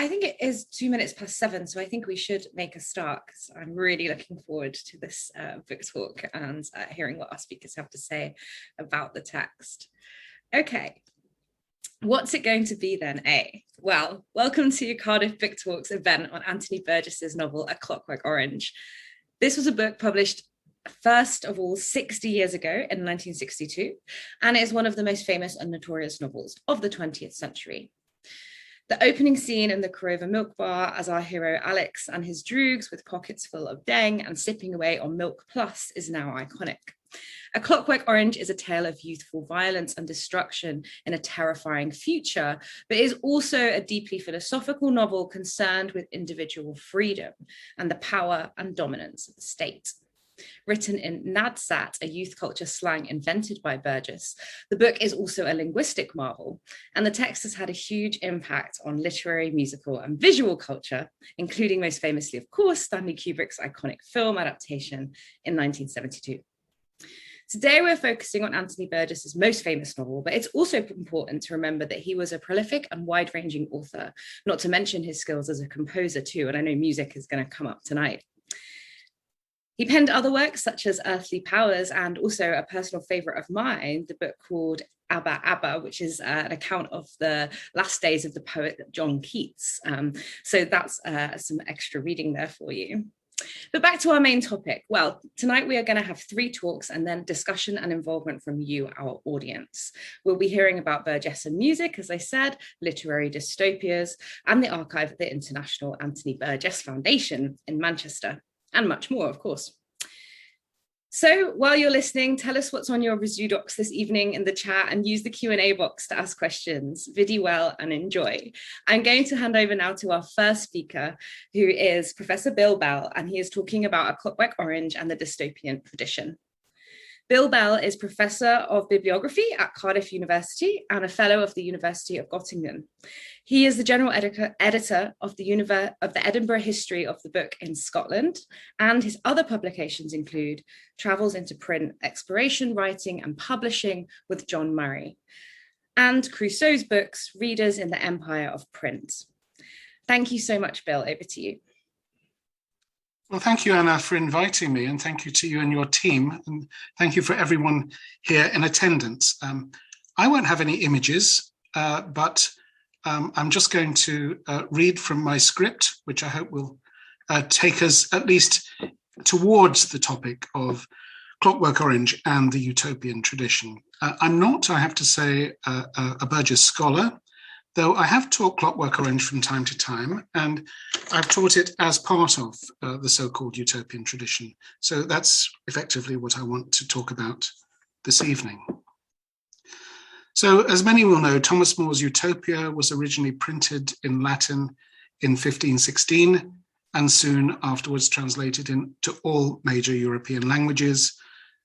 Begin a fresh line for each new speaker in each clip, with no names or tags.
I think it is 7 minutes, so I think we should make a start because I'm really looking forward to this book talk and hearing what our speakers have to say about the text. Okay, what's it going to be then, eh? Well, welcome to Cardiff BookTalk's event on Anthony Burgess's novel, A Clockwork Orange. This was a book published first of all 60 years ago in 1962, and it is one of the most famous and notorious novels of the 20th century. The opening scene in the Corova milk bar as our hero Alex and his droogs with pockets full of deng and sipping away on milk plus is now iconic. A Clockwork Orange is a tale of youthful violence and destruction in a terrifying future, but is also a deeply philosophical novel concerned with individual freedom and the power and dominance of the state. Written in Nadsat, a youth culture slang invented by Burgess, the book is also a linguistic marvel, and the text has had a huge impact on literary, musical, and visual culture, including most famously, of course, Stanley Kubrick's iconic film adaptation in 1972. Today, we're focusing on Anthony Burgess's most famous novel, but it's also important to remember that he was a prolific and wide-ranging author, not to mention his skills as a composer too, and I know music is going to come up tonight. He penned other works such as Earthly Powers and also a personal favourite of mine, the book called Abba Abba, which is an account of the last days of the poet John Keats. So that's some extra reading there for you. But back to our main topic. Well, tonight we are going to have 3 talks and then discussion and involvement from you, our audience. We'll be hearing about Burgess and music, as I said, literary dystopias, and the archive at the International Anthony Burgess Foundation in Manchester, and much more, of course. So while you're listening, tell us what's on your review docs this evening in the chat and use the Q&A box to ask questions. Biddy well and enjoy. I'm going to hand over now to our first speaker, who is Professor Bill Bell, and he is talking about A Clockwork Orange and the dystopian tradition. Bill Bell is Professor of Bibliography at Cardiff University and a Fellow of the University of Göttingen. He is the General Editor of the Edinburgh History of the Book in Scotland, and his other publications include Travels into Print, Exploration, Writing and Publishing with John Murray, and Crusoe's books, Readers in the Empire of Print. Thank you so much, Bill. Over to you.
Well, thank you, Anna, for inviting me, and thank you to you and your team, and thank you for everyone here in attendance. I won't have any images, but I'm just going to read from my script, which I hope will take us at least towards the topic of Clockwork Orange and the utopian tradition. I'm not, I have to say, a Burgess scholar, though I have taught Clockwork Orange from time to time, and I've taught it as part of the so-called utopian tradition. So that's effectively what I want to talk about this evening. So as many will know, Thomas More's Utopia was originally printed in Latin in 1516 and soon afterwards translated into all major European languages,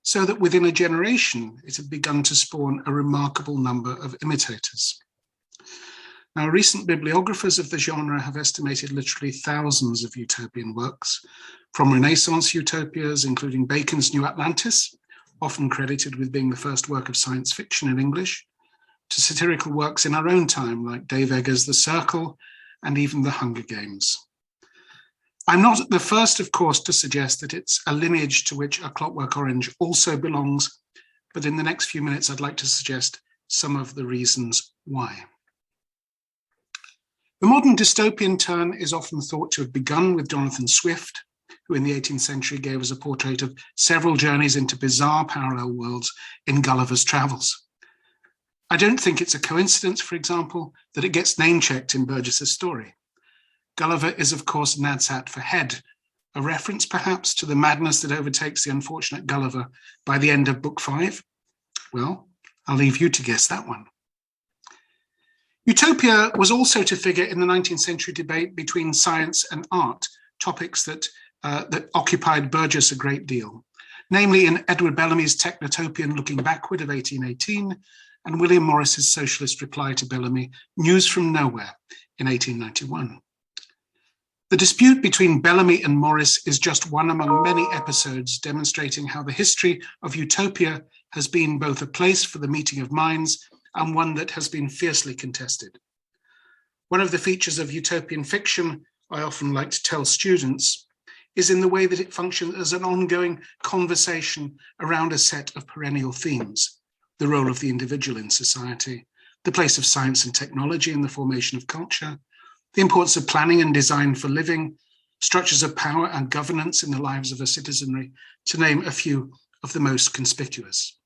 so that within a generation, it had begun to spawn a remarkable number of imitators. Now, recent bibliographers of the genre have estimated literally thousands of utopian works, from Renaissance utopias, including Bacon's New Atlantis, often credited with being the first work of science fiction in English, to satirical works in our own time, like Dave Eggers' The Circle, and even The Hunger Games. I'm not the first, of course, to suggest that it's a lineage to which A Clockwork Orange also belongs, but in the next few minutes, I'd like to suggest some of the reasons why. The modern dystopian turn is often thought to have begun with Jonathan Swift, who in the 18th century gave us a portrait of several journeys into bizarre parallel worlds in Gulliver's Travels. I don't think it's a coincidence, for example, that it gets name-checked in Burgess's story. Gulliver is, of course, Nadsat for head, a reference perhaps to the madness that overtakes the unfortunate Gulliver by the end of Book 5. Well, I'll leave you to guess that one. Utopia was also to figure in the 19th century debate between science and art, topics that occupied Burgess a great deal, namely in Edward Bellamy's Technotopian Looking Backward of 1818 and William Morris's socialist reply to Bellamy, News from Nowhere in 1891. The dispute between Bellamy and Morris is just one among many episodes demonstrating how the history of utopia has been both a place for the meeting of minds and one that has been fiercely contested. One of the features of utopian fiction I often like to tell students is in the way that it functions as an ongoing conversation around a set of perennial themes: the role of the individual in society, the place of science and technology in the formation of culture, the importance of planning and design for living, structures of power and governance in the lives of a citizenry, to name a few of the most conspicuous.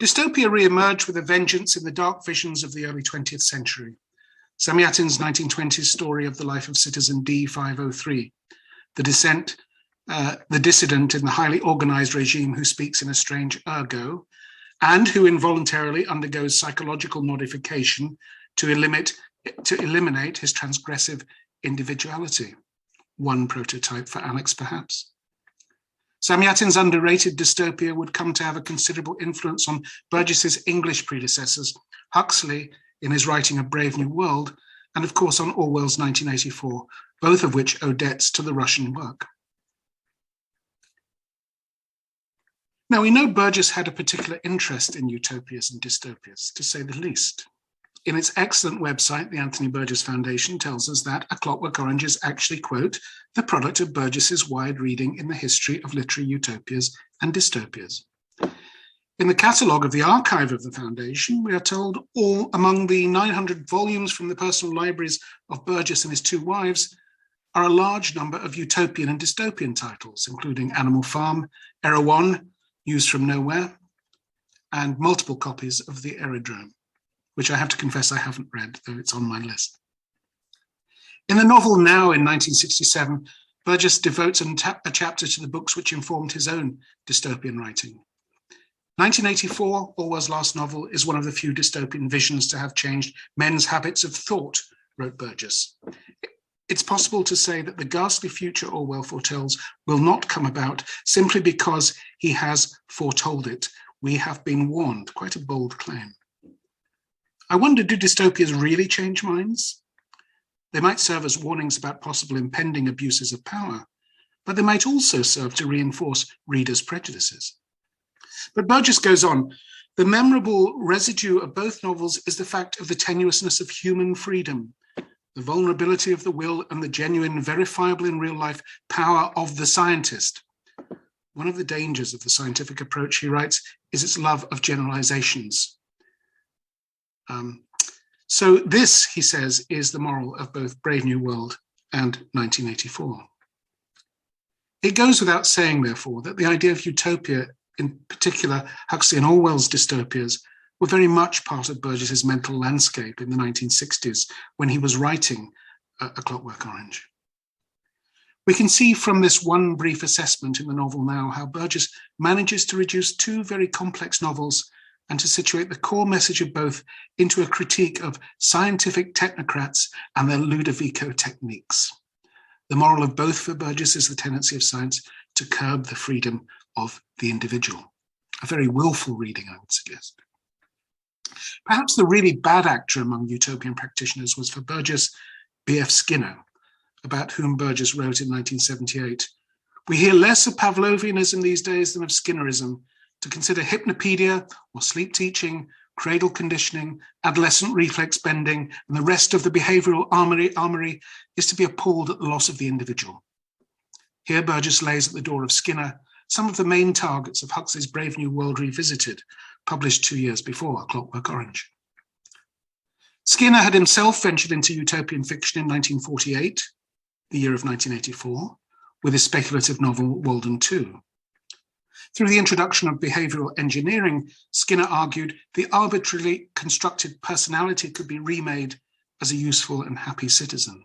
Dystopia re-emerged with a vengeance in the dark visions of the early 20th century. Samyatin's 1920s story of the life of citizen D503, the dissident in the highly organized regime who speaks in a strange ergo, and who involuntarily undergoes psychological modification to eliminate his transgressive individuality. One prototype for Alex, perhaps. Samyatin's underrated dystopia would come to have a considerable influence on Burgess's English predecessors, Huxley in his writing of Brave New World, and of course on Orwell's 1984, both of which owe debts to the Russian work. Now, we know Burgess had a particular interest in utopias and dystopias, to say the least. In its excellent website, the Anthony Burgess Foundation tells us that A Clockwork Orange is actually, quote, the product of Burgess's wide reading in the history of literary utopias and dystopias. In the catalogue of the archive of the Foundation, we are told all among the 900 volumes from the personal libraries of Burgess and his two wives are a large number of utopian and dystopian titles, including Animal Farm, Erewhon, News from Nowhere, and multiple copies of The Aerodrome, which I have to confess I haven't read, though it's on my list. In the novel Now in 1967, Burgess devotes a chapter to the books which informed his own dystopian writing. 1984, Orwell's last novel, is one of the few dystopian visions to have changed men's habits of thought, wrote Burgess. It's possible to say that the ghastly future Orwell foretells will not come about simply because he has foretold it. We have been warned, quite a bold claim. I wonder, do dystopias really change minds? They might serve as warnings about possible impending abuses of power, but they might also serve to reinforce readers' prejudices. But Burgess goes on, the memorable residue of both novels is the fact of the tenuousness of human freedom, the vulnerability of the will and the genuine, verifiable in real life power of the scientist. One of the dangers of the scientific approach, he writes, is its love of generalizations. So this, he says, is the moral of both Brave New World and 1984. It goes without saying, therefore, that the idea of utopia, in particular Huxley and Orwell's dystopias, were very much part of Burgess's mental landscape in the 1960s when he was writing A Clockwork Orange. We can see from this one brief assessment in the novel Now how Burgess manages to reduce two very complex novels and to situate the core message of both into a critique of scientific technocrats and their Ludovico techniques. The moral of both for Burgess is the tendency of science to curb the freedom of the individual. A very willful reading, I would suggest. Perhaps the really bad actor among utopian practitioners was for Burgess, B.F. Skinner, about whom Burgess wrote in 1978. We hear less of Pavlovianism these days than of Skinnerism. To consider hypnopedia or sleep teaching, cradle conditioning, adolescent reflex bending, and the rest of the behavioral armory is to be appalled at the loss of the individual. Here Burgess lays at the door of Skinner some of the main targets of Huxley's Brave New World Revisited, published 2 years before A Clockwork Orange. Skinner had himself ventured into utopian fiction in 1948, the year of 1984, with his speculative novel Walden 2. Through the introduction of behavioral engineering, Skinner argued the arbitrarily constructed personality could be remade as a useful and happy citizen.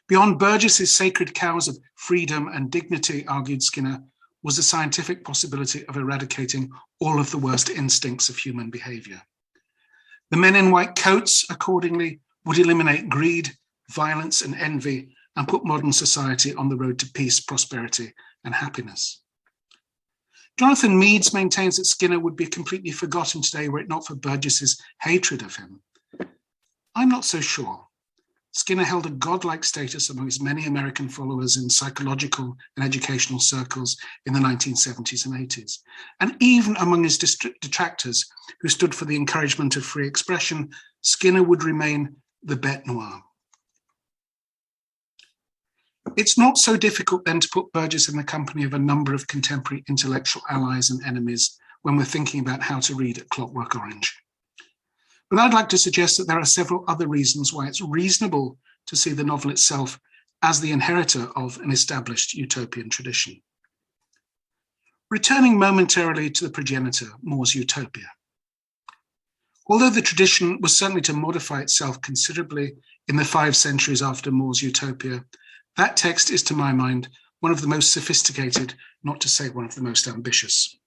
Beyond Burgess's sacred cows of freedom and dignity, argued Skinner, was the scientific possibility of eradicating all of the worst instincts of human behavior. The men in white coats, accordingly, would eliminate greed, violence, and envy and put modern society on the road to peace, prosperity, and happiness. Jonathan Meades maintains that Skinner would be completely forgotten today were it not for Burgess's hatred of him. I'm not so sure. Skinner held a godlike status among his many American followers in psychological and educational circles in the 1970s and 80s. And even among his detractors, who stood for the encouragement of free expression, Skinner would remain the bête noire. It's not so difficult then to put Burgess in the company of a number of contemporary intellectual allies and enemies when we're thinking about how to read A Clockwork Orange. But I'd like to suggest that there are several other reasons why it's reasonable to see the novel itself as the inheritor of an established utopian tradition. Returning momentarily to the progenitor, More's Utopia. Although the tradition was certainly to modify itself considerably in the 5 centuries after More's Utopia, that text is, to my mind, one of the most sophisticated, not to say one of the most ambitious.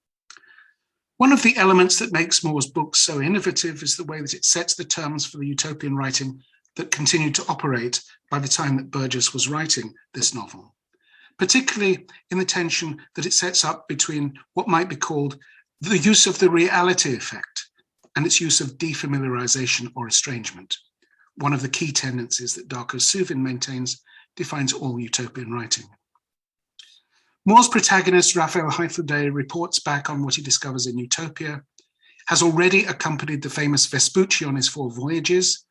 One of the elements that makes More's book so innovative is the way that it sets the terms for the utopian writing that continued to operate by the time that Burgess was writing this novel, particularly in the tension that it sets up between what might be called the use of the reality effect and its use of defamiliarization or estrangement, one of the key tendencies that Darko Suvin maintains defines all utopian writing. More's protagonist, Raphael Hythloday, reports back on what he discovers in Utopia, has already accompanied the famous Vespucci on his 4 voyages,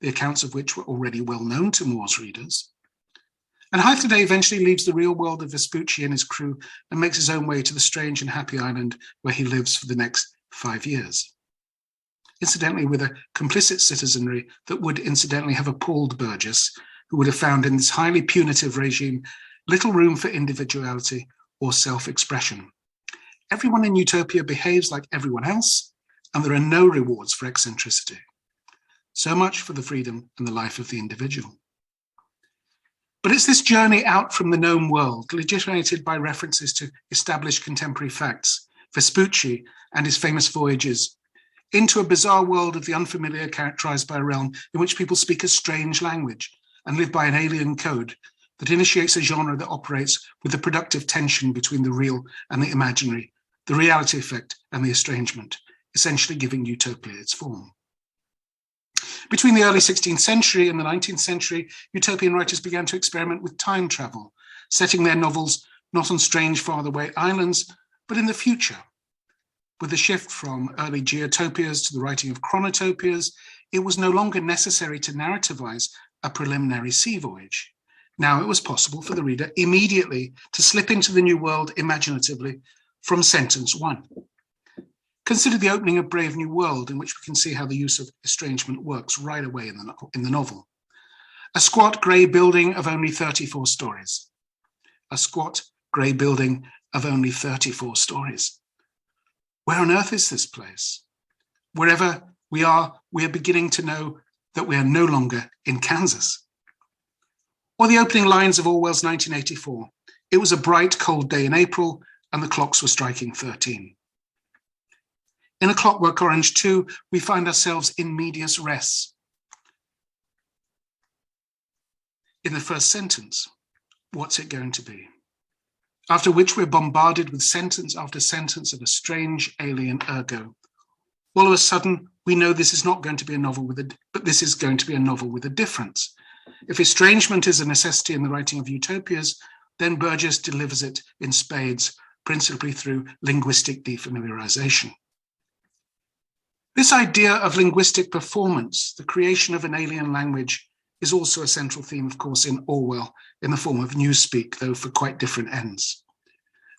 the accounts of which were already well known to More's readers. And Hythloday eventually leaves the real world of Vespucci and his crew and makes his own way to the strange and happy island where he lives for the next 5 years. Incidentally, with a complicit citizenry that would incidentally have appalled Burgess, who would have found in this highly punitive regime little room for individuality or self-expression. Everyone in Utopia behaves like everyone else, and there are no rewards for eccentricity. So much for the freedom and the life of the individual. But it's this journey out from the known world, legitimated by references to established contemporary facts, Vespucci and his famous voyages, into a bizarre world of the unfamiliar characterized by a realm in which people speak a strange language and live by an alien code that initiates a genre that operates with the productive tension between the real and the imaginary, the reality effect and the estrangement, essentially giving Utopia its form. Between the early 16th century and the 19th century, utopian writers began to experiment with time travel, setting their novels not on strange faraway islands, but in the future. With the shift from early geotopias to the writing of chronotopias, it was no longer necessary to narrativize a preliminary sea voyage. Now it was possible for the reader immediately to slip into the new world imaginatively from sentence 1. Consider the opening of Brave New World, in which we can see how the use of estrangement works right away in the novel. A squat grey building of only 34 stories. A squat grey building of only 34 stories. Where on earth is this place? Wherever we are beginning to know that we are no longer in Kansas. Or the opening lines of Orwell's 1984. It was a bright, cold day in April, and the clocks were striking 13. In A Clockwork Orange 2, we find ourselves in medias res. In the first sentence, what's it going to be? After which we're bombarded with sentence after sentence of a strange alien ergo. All of a sudden, we know this is not going to be a novel but this is going to be a novel with a difference. If estrangement is a necessity in the writing of utopias, then Burgess delivers it in spades, principally through linguistic defamiliarization. This idea of linguistic performance, the creation of an alien language, is also a central theme, of course, in Orwell, in the form of newspeak, though for quite different ends.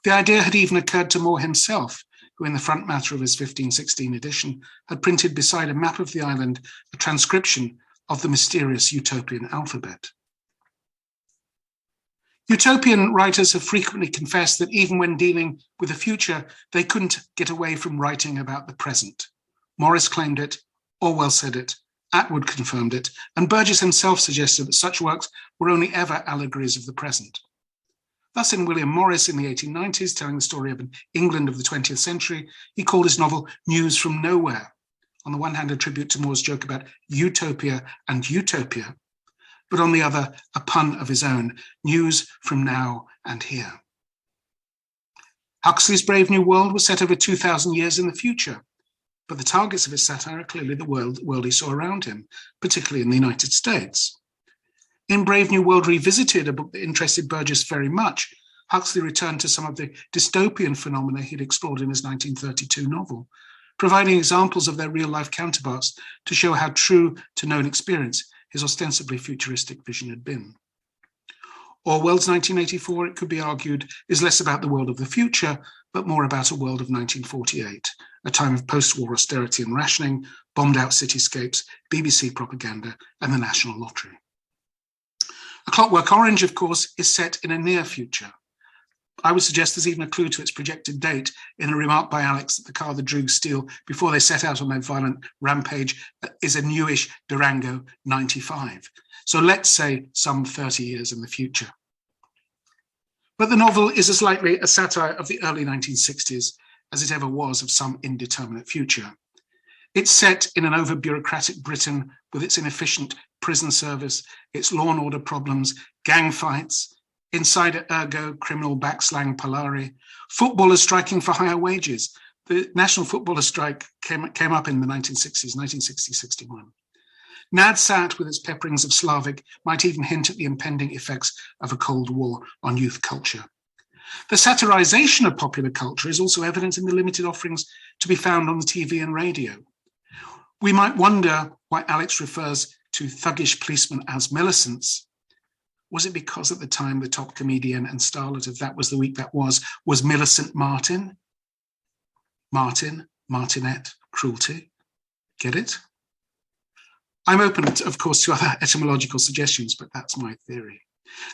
The idea had even occurred to Moore himself, who in the front matter of his 1516 edition had printed beside a map of the island a transcription of the mysterious utopian alphabet. Utopian writers have frequently confessed that even when dealing with the future, they couldn't get away from writing about the present. Morris claimed it, Orwell said it, Atwood confirmed it, and Burgess himself suggested that such works were only ever allegories of the present. Thus, in William Morris in the 1890s, telling the story of an England of the 20th century, he called his novel News from Nowhere. On the one hand, a tribute to Moore's joke about utopia and utopia, but on the other, a pun of his own, news from now and here. Huxley's Brave New World was set over 2,000 years in the future, but the targets of his satire are clearly the world he saw around him, particularly in the United States. In Brave New World Revisited, a book that interested Burgess very much, Huxley returned to some of the dystopian phenomena he'd explored in his 1932 novel, providing examples of their real-life counterparts to show how true to known experience his ostensibly futuristic vision had been. Orwell's 1984, it could be argued, is less about the world of the future, but more about a world of 1948, a time of post-war austerity and rationing, bombed-out cityscapes, BBC propaganda, and the national lottery. A Clockwork Orange, of course, is set in a near future. I would suggest there's even a clue to its projected date in a remark by Alex that the car the droogs steal before they set out on their violent rampage is a newish Durango 95. So let's say some 30 years in the future. But the novel is as likely a satire of the early 1960s as it ever was of some indeterminate future. It's set in an over-bureaucratic Britain with its inefficient prison service, its law and order problems, gang fights, insider ergo, criminal backslang polari, footballers striking for higher wages. The National Footballer Strike came up in the 1960s, 1960-61. Nadsat, with its pepperings of Slavic, might even hint at the impending effects of a Cold War on youth culture. The satirization of popular culture is also evident in the limited offerings to be found on the TV and radio. We might wonder why Alex refers to thuggish policemen as Millicents. Was it because at the time the top comedian and starlet of That Was the Week That Was Millicent Martin? Martin, Martinet, cruelty. Get it? I'm open, of course, to other etymological suggestions, but that's my theory.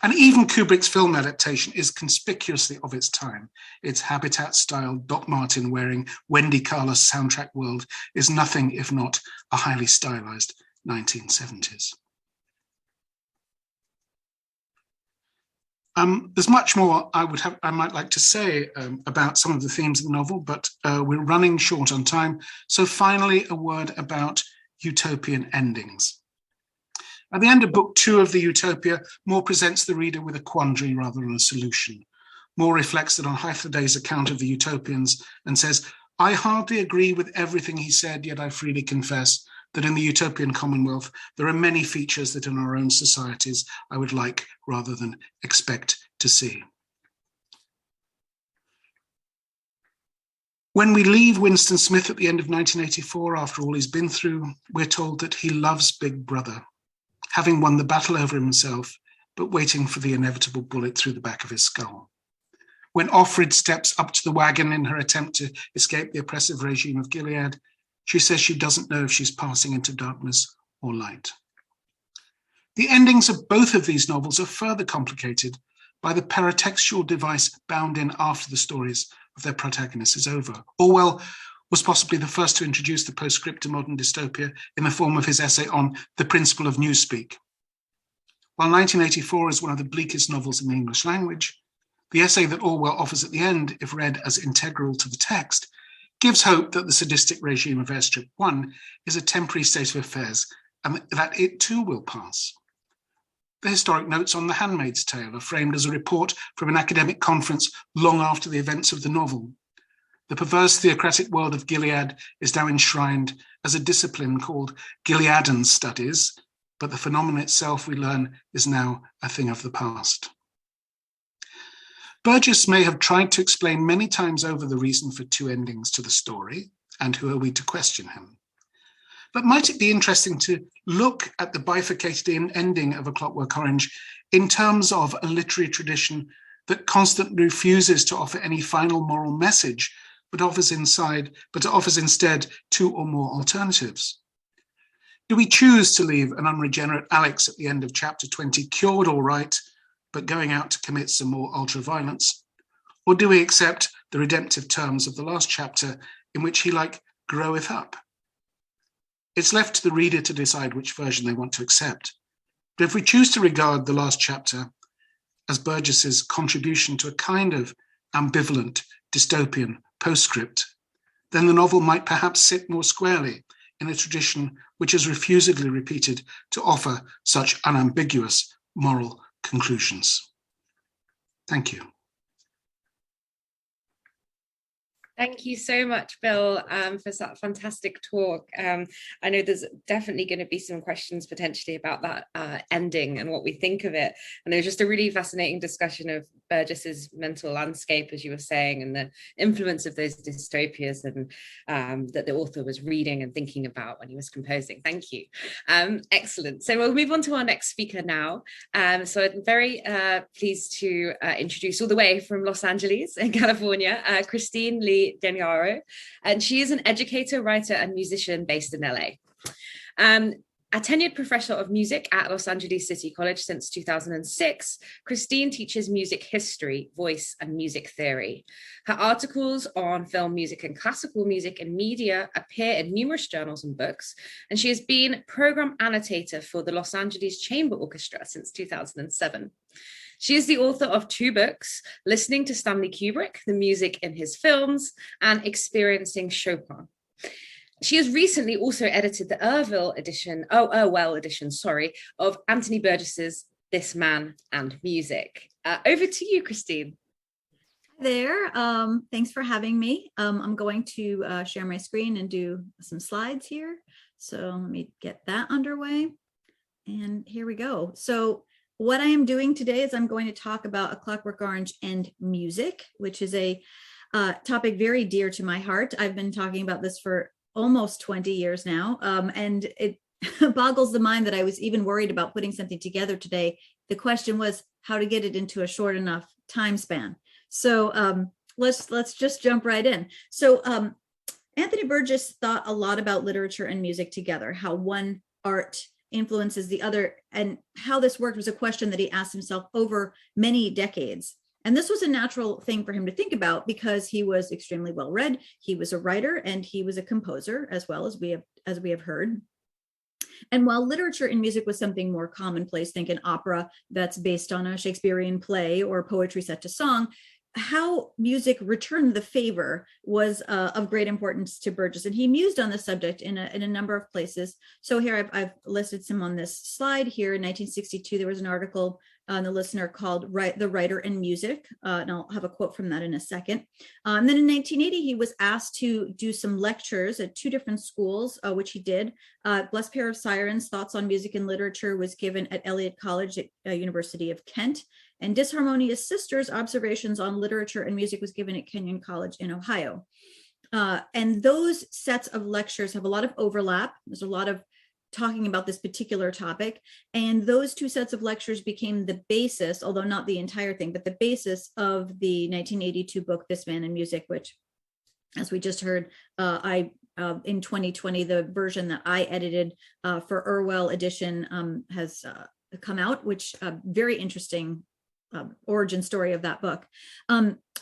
And even Kubrick's film adaptation is conspicuously of its time. Its Habitat-style, Doc Martin wearing Wendy Carlos soundtrack world is nothing if not a highly stylized 1970s. There's much more I might like to say about some of the themes of the novel, but we're running short on time. So finally, a word about Utopian Endings. At the end of book 2 of the Utopia, Moore presents the reader with a quandary rather than a solution. Moore reflects that on Hythlodae's account of the Utopians and says, I hardly agree with everything he said, yet I freely confess that in the Utopian Commonwealth, there are many features that in our own societies I would like rather than expect to see. When we leave Winston Smith at the end of 1984, after all he's been through, we're told that he loves Big Brother, having won the battle over himself, but waiting for the inevitable bullet through the back of his skull. When Offred steps up to the wagon in her attempt to escape the oppressive regime of Gilead, she says she doesn't know if she's passing into darkness or light. The endings of both of these novels are further complicated by the paratextual device bound in after the stories of their protagonist is over. Orwell was possibly the first to introduce the postscript to modern dystopia in the form of his essay on the principle of newspeak. While 1984 is one of the bleakest novels in the English language, the essay that Orwell offers at the end, if read as integral to the text, gives hope that the sadistic regime of Airstrip 1 is a temporary state of affairs and that it too will pass. The historic notes on The Handmaid's Tale are framed as a report from an academic conference long after the events of the novel. The perverse theocratic world of Gilead is now enshrined as a discipline called Gileadan studies, but the phenomenon itself, we learn, is now a thing of the past. Burgess may have tried to explain many times over the reason for two endings to the story, and who are we to question him? But might it be interesting to look at the bifurcated ending of A Clockwork Orange in terms of a literary tradition that constantly refuses to offer any final moral message, but offers instead two or more alternatives? Do we choose to leave an unregenerate Alex at the end of chapter 20 cured all right, but going out to commit some more ultraviolence? Or do we accept the redemptive terms of the last chapter in which he groweth up? It's left to the reader to decide which version they want to accept. But if we choose to regard the last chapter as Burgess's contribution to a kind of ambivalent dystopian postscript, then the novel might perhaps sit more squarely in a tradition which has refusedly repeated to offer such unambiguous moral conclusions. Thank you.
Thank you so much, Bill, for that fantastic talk. I know there's definitely going to be some questions potentially about that ending and what we think of it. And it was just a really fascinating discussion of Burgess's mental landscape, as you were saying, and the influence of those dystopias and that the author was reading and thinking about when he was composing. Thank you. Excellent. So we'll move on to our next speaker now. So I'm very pleased to introduce all the way from Los Angeles in California, Christine Lee Demiaro, and she is an educator, writer, and musician based in LA. A tenured professor of music at Los Angeles City College since 2006, Christine teaches music history, voice, and music theory. Her articles on film music and classical music and media appear in numerous journals and books, and she has been program annotator for the Los Angeles Chamber Orchestra since 2007. She is the author of 2 books, Listening to Stanley Kubrick, the music in his films, and Experiencing Chopin. She has recently also edited the Orwell edition, of Anthony Burgess's This Man and Music. Over to you, Christine.
Hi there. Thanks for having me. I'm going to share my screen and do some slides here. So let me get that underway. And here we go. So what I am doing today is I'm going to talk about A Clockwork Orange and music, which is a topic very dear to my heart. I've been talking about this for almost 20 years now, and it boggles the mind that I was even worried about putting something together today. The question was how to get it into a short enough time span. So let's just jump right in. So Anthony Burgess thought a lot about literature and music together, how one art influences the other, and how this worked was a question that he asked himself over many decades. And this was a natural thing for him to think about because he was extremely well read. He was a writer and he was a composer, as well as we have heard. And while literature and music was something more commonplace, think an opera that's based on a Shakespearean play or poetry set to song, how music returned the favor was of great importance to Burgess, and he mused on the subject in a number of places. So here I've listed some on this slide. Here in 1962, there was an article on the Listener called The Writer and Music, and I'll have a quote from that in a second. And then in 1980, he was asked to do some lectures at 2 different schools, which he did. Blessed Pair of Sirens, Thoughts on Music and Literature was given at Eliot College at University of Kent. And Disharmonious Sisters, Observations on Literature and Music was given at Kenyon College in Ohio. And those sets of lectures have a lot of overlap. There's a lot of talking about this particular topic. And those 2 sets of lectures became the basis, although not the entire thing, but the basis of the 1982 book, This Man and Music, which, as we just heard, in 2020, the version that I edited for Orwell edition has come out, which very interesting origin story of that book.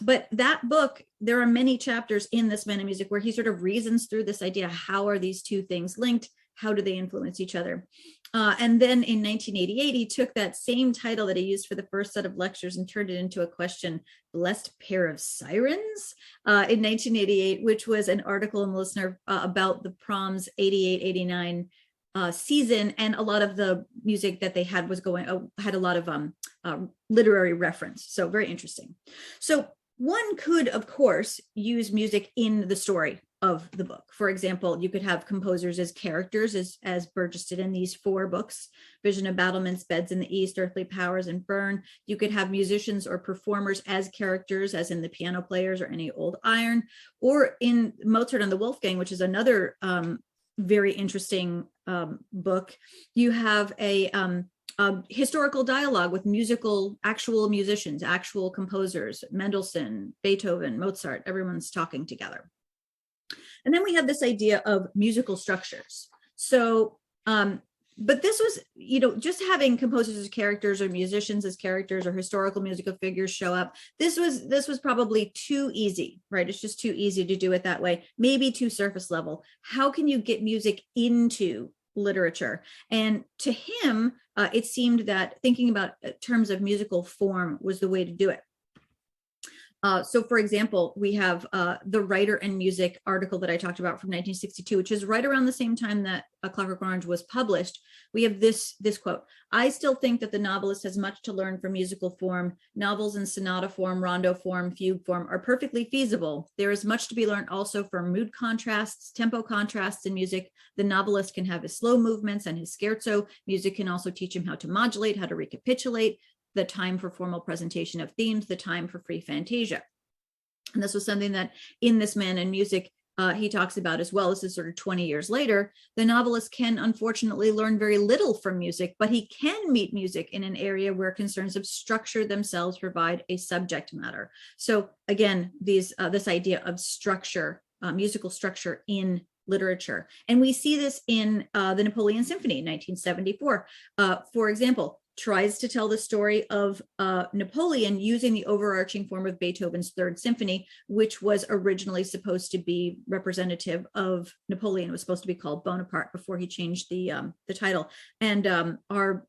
But that book, there are many chapters in This Man and Music where he sort of reasons through this idea, how are these 2 things linked? How do they influence each other? And then in 1988, he took that same title that he used for the first set of lectures and turned it into a question, Blessed Pair of Sirens, in 1988, which was an article in the Listener about the proms 88-89 season, and a lot of the music that they had was had a lot of literary reference. So very interesting. So one could, of course, use music in the story of the book. For example, you could have composers as characters, as Burgess did in these 4 books, Vision of Battlements, Beds in the East, Earthly Powers, and Burn. You could have musicians or performers as characters, as in the Piano Players or Any Old Iron, or in Mozart and the Wolfgang, which is another very interesting book. You have a historical dialogue with actual musicians, actual composers, Mendelssohn, Beethoven, Mozart, everyone's talking together. And then we have this idea of musical structures. So, but this was, just having composers as characters or musicians as characters or historical musical figures show up. This was probably too easy, right? It's just too easy to do it that way. Maybe too surface level. How can you get music into literature? And to him, it seemed that thinking about terms of musical form was the way to do it. So for example, we have the Writer and Music article that I talked about from 1962, which is right around the same time that Clockwork Orange was published. We have this quote: "I still think that the novelist has much to learn from musical form. Novels in sonata form, rondo form, fugue form are perfectly feasible. There is much to be learned also from mood contrasts, tempo contrasts in music. The novelist can have his slow movements and his scherzo. Music can also teach him how to modulate, how to recapitulate, the time for formal presentation of themes, the time for free fantasia." And this was something that in This Man and Music, he talks about as well. This is sort of 20 years later. The novelist can unfortunately learn very little from music, but he can meet music in an area where concerns of structure themselves provide a subject matter. So again, this idea of structure, musical structure in literature. And we see this in the Napoleon Symphony, 1974. For example, tries to tell the story of Napoleon using the overarching form of Beethoven's Third Symphony, which was originally supposed to be representative of Napoleon. It was supposed to be called Bonaparte before he changed the title. And our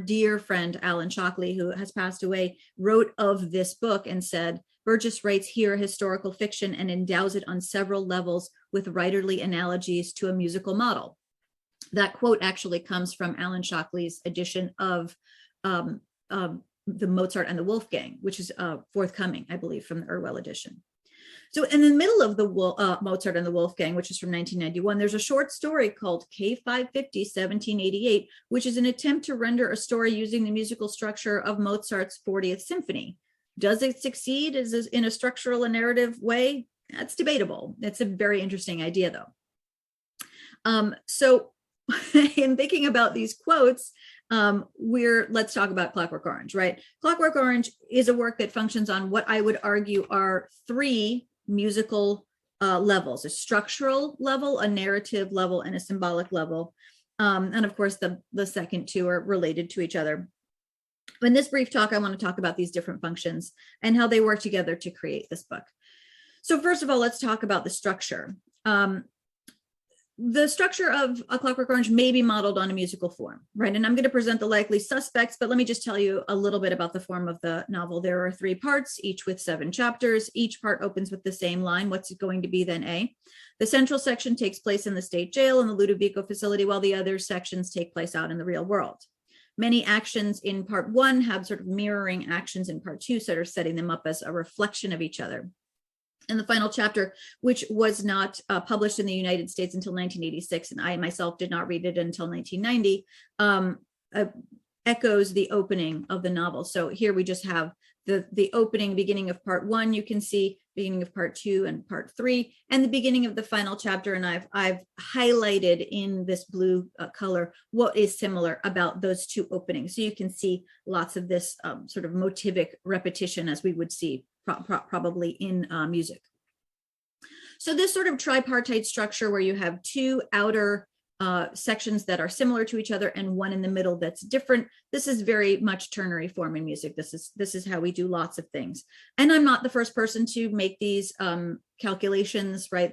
dear friend Alan Shockley, who has passed away, wrote of this book and said, "Burgess writes here historical fiction and endows it on several levels with writerly analogies to a musical model." That quote actually comes from Alan Shockley's edition of the Mozart and the Wolfgang, which is forthcoming, I believe, from the Irwell edition. So in the middle of the Mozart and the Wolfgang, which is from 1991, there's a short story called K550, 1788, which is an attempt to render a story using the musical structure of Mozart's 40th Symphony. Does it succeed in a structural and narrative way? That's debatable. It's a very interesting idea, though. So in thinking about these quotes, let's talk about Clockwork Orange, right? Clockwork Orange is a work that functions on what I would argue are three musical levels: a structural level, a narrative level, and a symbolic level. And of course, the second two are related to each other. In this brief talk, I want to talk about these different functions and how they work together to create this book. So first of all, let's talk about the structure. The structure of A Clockwork Orange may be modeled on a musical form, right? And I'm going to present the likely suspects, but let me just tell you a little bit about the form of the novel. There are 3 parts, each with 7 chapters. Each part opens with the same line. What's it going to be then A? The central section takes place in the state jail and the Ludovico facility, while the other sections take place out in the real world. Many actions in part 1 have sort of mirroring actions in part 2, sort of setting them up as a reflection of each other. And the final chapter, which was not published in the United States until 1986, and I myself did not read it until 1990, echoes the opening of the novel. So here we just have the opening, beginning of part 1, you can see beginning of part 2 and part 3, and the beginning of the final chapter. And I've highlighted in this blue color what is similar about those 2 openings. So you can see lots of this sort of motivic repetition, as we would see probably in music. So this sort of tripartite structure where you have 2 outer sections that are similar to each other and one in the middle that's different. This is very much ternary form in music. This is how we do lots of things. And I'm not the first person to make these calculations, right?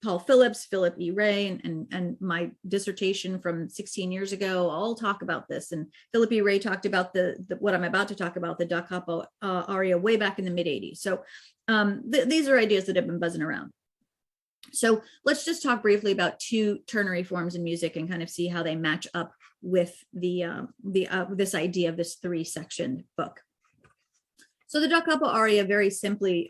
Paul Phillips, Philip E. Ray, and my dissertation from 16 years ago all talk about this. And Philip E. Ray talked about what I'm about to talk about, the Da Capo aria, way back in the mid-'80s. So these are ideas that have been buzzing around. So let's just talk briefly about 2 ternary forms in music and kind of see how they match up with this idea of this 3-section book. So the Da Capo aria, very simply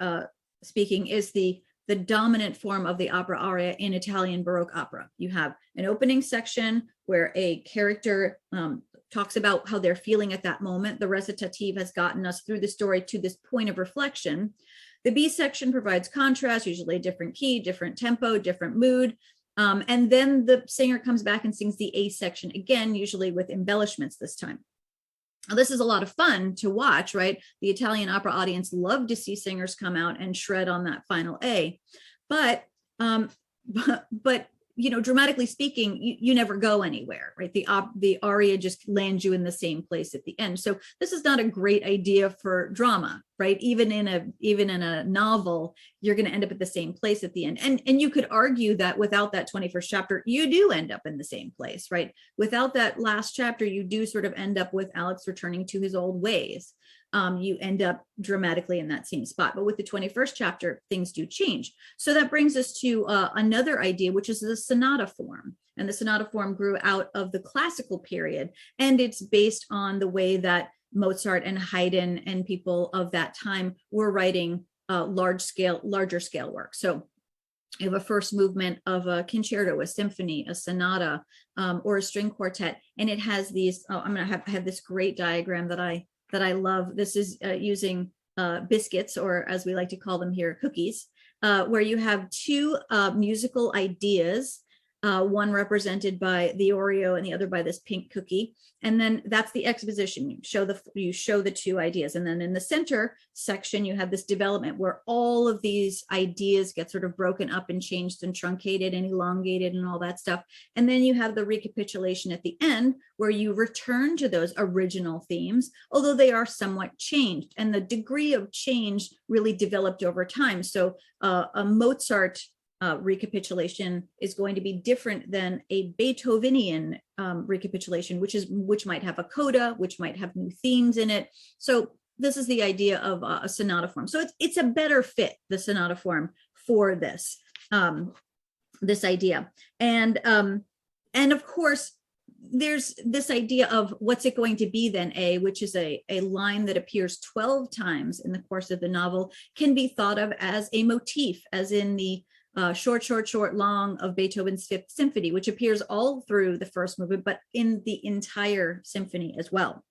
speaking, is the dominant form of the opera aria in Italian Baroque opera. You have an opening section where a character talks about how they're feeling at that moment. The recitative has gotten us through the story to this point of reflection. The B section provides contrast, usually a different key, different tempo, different mood. And then the singer comes back and sings the A section again, usually with embellishments this time. Now, this is a lot of fun to watch, right? The Italian opera audience love to see singers come out and shred on that final A. But you know, dramatically speaking, you never go anywhere, right? The aria just lands you in the same place at the end. So this is not a great idea for drama, right? Even in a novel, you're going to end up at the same place at the end. And you could argue that without that 21st chapter, you do end up in the same place, right? Without that last chapter, you do sort of end up with Alex returning to his old ways. you end up dramatically in that same spot. But with the 21st chapter, things do change. So that brings us to another idea, which is the sonata form. And the sonata form grew out of the classical period. And it's based on the way that Mozart and Haydn and people of that time were writing larger scale work. So you have a first movement of a concerto, a symphony, a sonata, or a string quartet, and it has these. Oh, I'm going to have this great diagram that I love. This is using biscuits, or as we like to call them here, cookies, where you have two musical ideas. One represented by the Oreo and the other by this pink cookie. And then that's the exposition. You show the two ideas. And then in the center section, you have this development where all of these ideas get sort of broken up and changed and truncated and elongated and all that stuff. And then you have the recapitulation at the end where you return to those original themes, although they are somewhat changed. And the degree of change really developed over time. So a Mozart recapitulation is going to be different than a Beethovenian recapitulation, which might have a coda, which might have new themes in it. So this is the idea of a sonata form. So it's a better fit, the sonata form, for this this idea. And of course, there's this idea of what's it going to be then, which is a line that appears 12 times in the course of the novel, can be thought of as a motif, as in the short, long of Beethoven's Fifth Symphony, which appears all through the first movement, but in the entire symphony as well.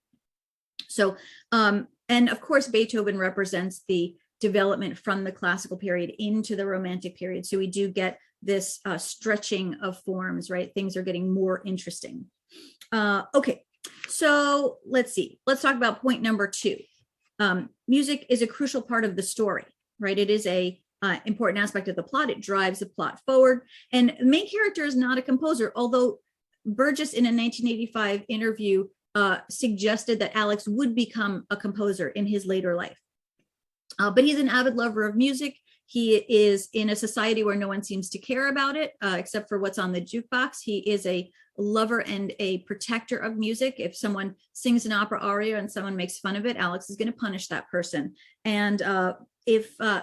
So, and of course, Beethoven represents the development from the classical period into the Romantic period. So we do get this stretching of forms, right? Things are getting more interesting. Okay, so let's see. Let's talk about point number 2. Music is a crucial part of the story, right? It is a important aspect of the plot. It drives the plot forward. And the main character is not a composer, although Burgess in a 1985 interview suggested that Alex would become a composer in his later life. But he's an avid lover of music. He is in a society where no one seems to care about it, except for what's on the jukebox. He is a lover and a protector of music. If someone sings an opera aria and someone makes fun of it, Alex is going to punish that person. And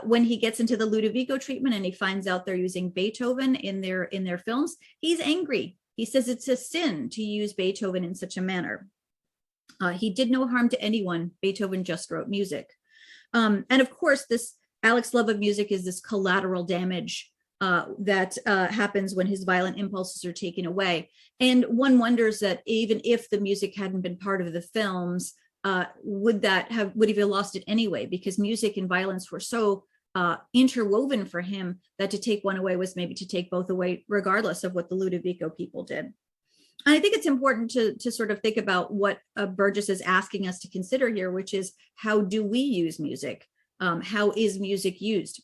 when he gets into the Ludovico treatment and he finds out they're using Beethoven in their films, he's angry. He says it's a sin to use Beethoven in such a manner. He did no harm to anyone. Beethoven just wrote music. And of course, this Alex's love of music is this collateral damage that happens when his violent impulses are taken away. And one wonders that even if the music hadn't been part of the films, would he have lost it anyway? Because music and violence were so interwoven for him that to take one away was maybe to take both away, regardless of what the Ludovico people did. And I think it's important to sort of think about what Burgess is asking us to consider here, which is, how do we use music? How is music used?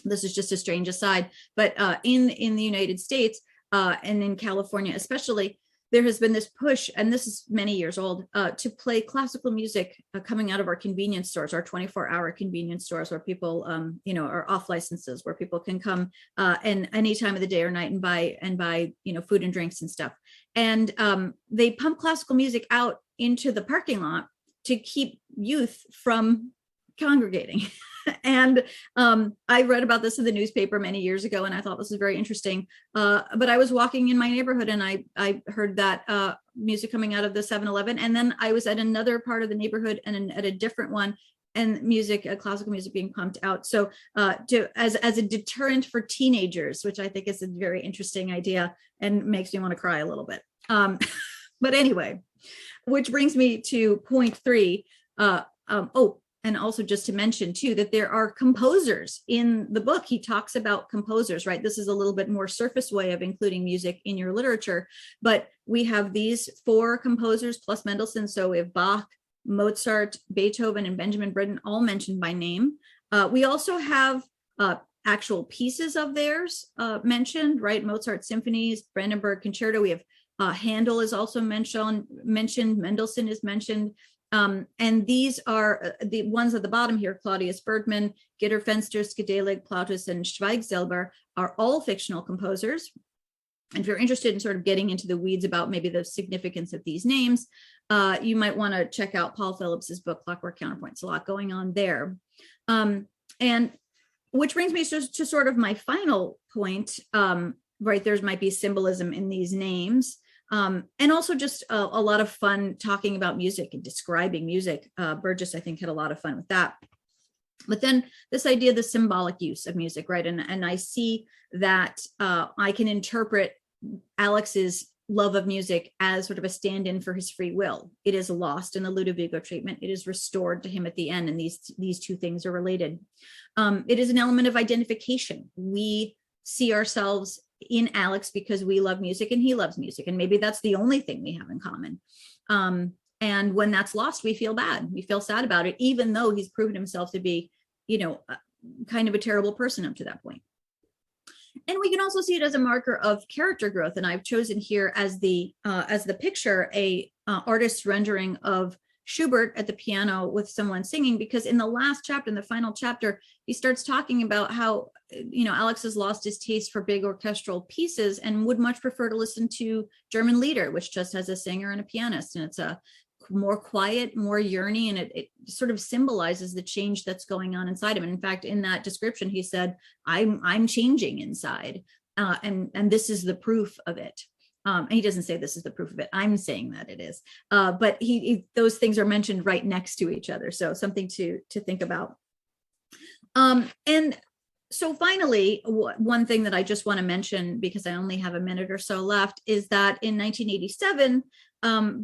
This is just a strange aside, but in the United States and in California especially, there has been this push, and this is many years old, to play classical music coming out of our convenience stores, our 24-hour convenience stores, where people, are off licenses, where people can come and any time of the day or night and buy, food and drinks and stuff. And they pump classical music out into the parking lot to keep youth from congregating. And I read about this in the newspaper many years ago, and I thought this was very interesting. But I was walking in my neighborhood and I heard that music coming out of the 7-Eleven. And then I was at another part of the neighborhood and at a different one, and classical music being pumped out. So as a deterrent for teenagers, which I think is a very interesting idea and makes me want to cry a little bit. But anyway, which brings me to point 3. And also just to mention too, that there are composers in the book. He talks about composers, right? This is a little bit more surface way of including music in your literature, but we have these 4 composers plus Mendelssohn. So we have Bach, Mozart, Beethoven, and Benjamin Britten, all mentioned by name. We also have actual pieces of theirs mentioned, right? Mozart symphonies, Brandenburg Concerto. We have Handel is also mentioned, Mendelssohn is mentioned. And these are the ones at the bottom here: Claudius Bergmann, Gitterfenster, Skidelig, Plautus, and Schweigselber are all fictional composers. if you're interested in sort of getting into the weeds about maybe the significance of these names, you might want to check out Paul Phillips's book, Clockwork Counterpoints. A lot going on there. And which brings me to sort of my final point, right? There might be symbolism in these names. And also just a lot of fun talking about music and describing music. Burgess, I think, had a lot of fun with that. But then this idea of the symbolic use of music, right? And I see that I can interpret Alex's love of music as sort of a stand-in for his free will. It is lost in the Ludovico treatment. It is restored to him at the end, and these two things are related. It is an element of identification. We see ourselves in Alex because we love music and he loves music, and maybe that's the only thing we have in common. And when that's lost, we feel bad. We feel sad about it, even though he's proven himself to be, kind of a terrible person up to that point. And we can also see it as a marker of character growth. And I've chosen here as the picture, a artist's rendering of Schubert at the piano with someone singing, because in the last chapter, in the final chapter, he starts talking about how, Alex has lost his taste for big orchestral pieces and would much prefer to listen to German Lieder, which just has a singer and a pianist. And it's a more quiet, more yearny, and it sort of symbolizes the change that's going on inside him. And in fact, in that description, he said, I'm changing inside. And this is the proof of it. And he doesn't say this is the proof of it. I'm saying that it is. But those things are mentioned right next to each other. So something to think about. And so finally, one thing that I just want to mention, because I only have a minute or so left, is that in 1987,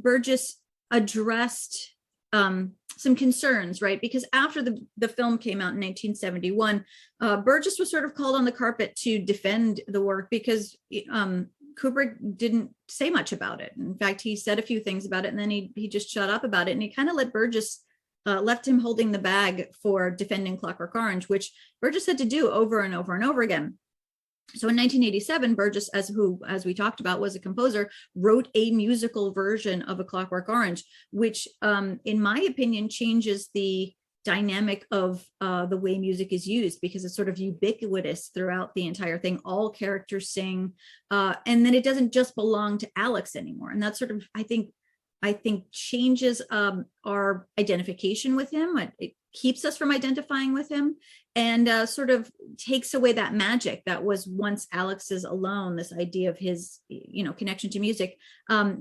Burgess addressed some concerns, right? Because after the film came out in 1971, Burgess was sort of called on the carpet to defend the work because Kubrick didn't say much about it. In fact, he said a few things about it, and then he just shut up about it. And he kind of let Burgess, left him holding the bag for defending Clockwork Orange, which Burgess had to do over and over and over again. So in 1987, Burgess, as we talked about, was a composer, wrote a musical version of A Clockwork Orange, which, in my opinion, changes the dynamic of the way music is used, because it's sort of ubiquitous throughout the entire thing. All characters sing, and then it doesn't just belong to Alex anymore. And that sort of, I think changes our identification with him. It keeps us from identifying with him, and sort of takes away that magic that was once Alex's alone, this idea of his, connection to music,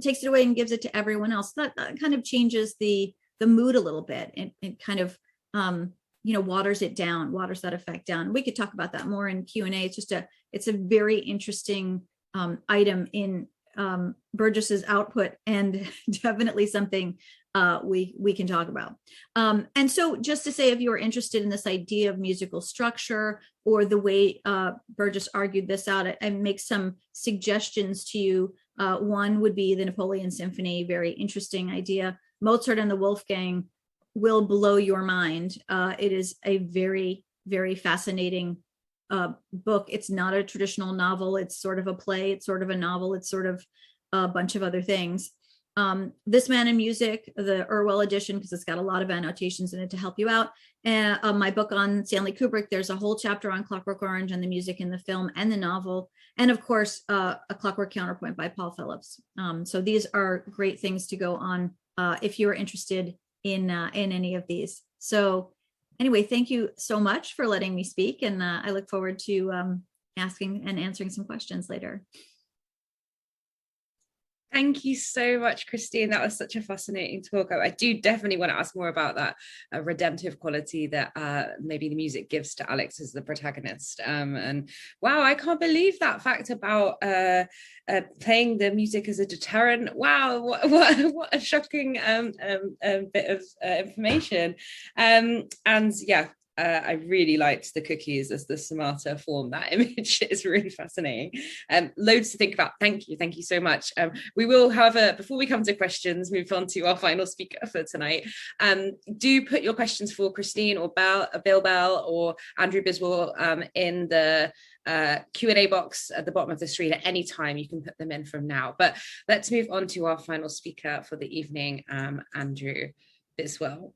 takes it away and gives it to everyone else. That kind of changes the mood a little bit. It kind of, waters it down, waters that effect down. We could talk about that more in Q&A. It's a very interesting item in Burgess's output, and definitely something we can talk about. And so just to say, if you're interested in this idea of musical structure or the way Burgess argued this out, and make some suggestions to you. One would be the Napoleon Symphony, very interesting idea. Mozart and the Wolfgang will blow your mind. It is a very, very fascinating book. It's not a traditional novel. It's sort of a play. It's sort of a novel. It's sort of a bunch of other things. This Man in Music, the Irwell edition, because it's got a lot of annotations in it to help you out. And my book on Stanley Kubrick, there's a whole chapter on Clockwork Orange and the music in the film and the novel. And of course, A Clockwork Counterpoint by Paul Phillips. So these are great things to go on if you're interested in any of these. So anyway, thank you so much for letting me speak. And I look forward to asking and answering some questions later.
Thank you so much, Christine. That was such a fascinating talk. I do definitely want to ask more about that redemptive quality that maybe the music gives to Alex as the protagonist. And wow, I can't believe that fact about playing the music as a deterrent. Wow, what a shocking bit of information. And yeah, I really liked the cookies as the Sonata Form. That image is really fascinating. Loads to think about. Thank you so much. We will, however, before we come to questions, move on to our final speaker for tonight. Do put your questions for Christine or Bill Bell or Andrew Biswell in the Q&A box at the bottom of the screen at any time. You can put them in from now. But let's move on to our final speaker for the evening, Andrew Biswell.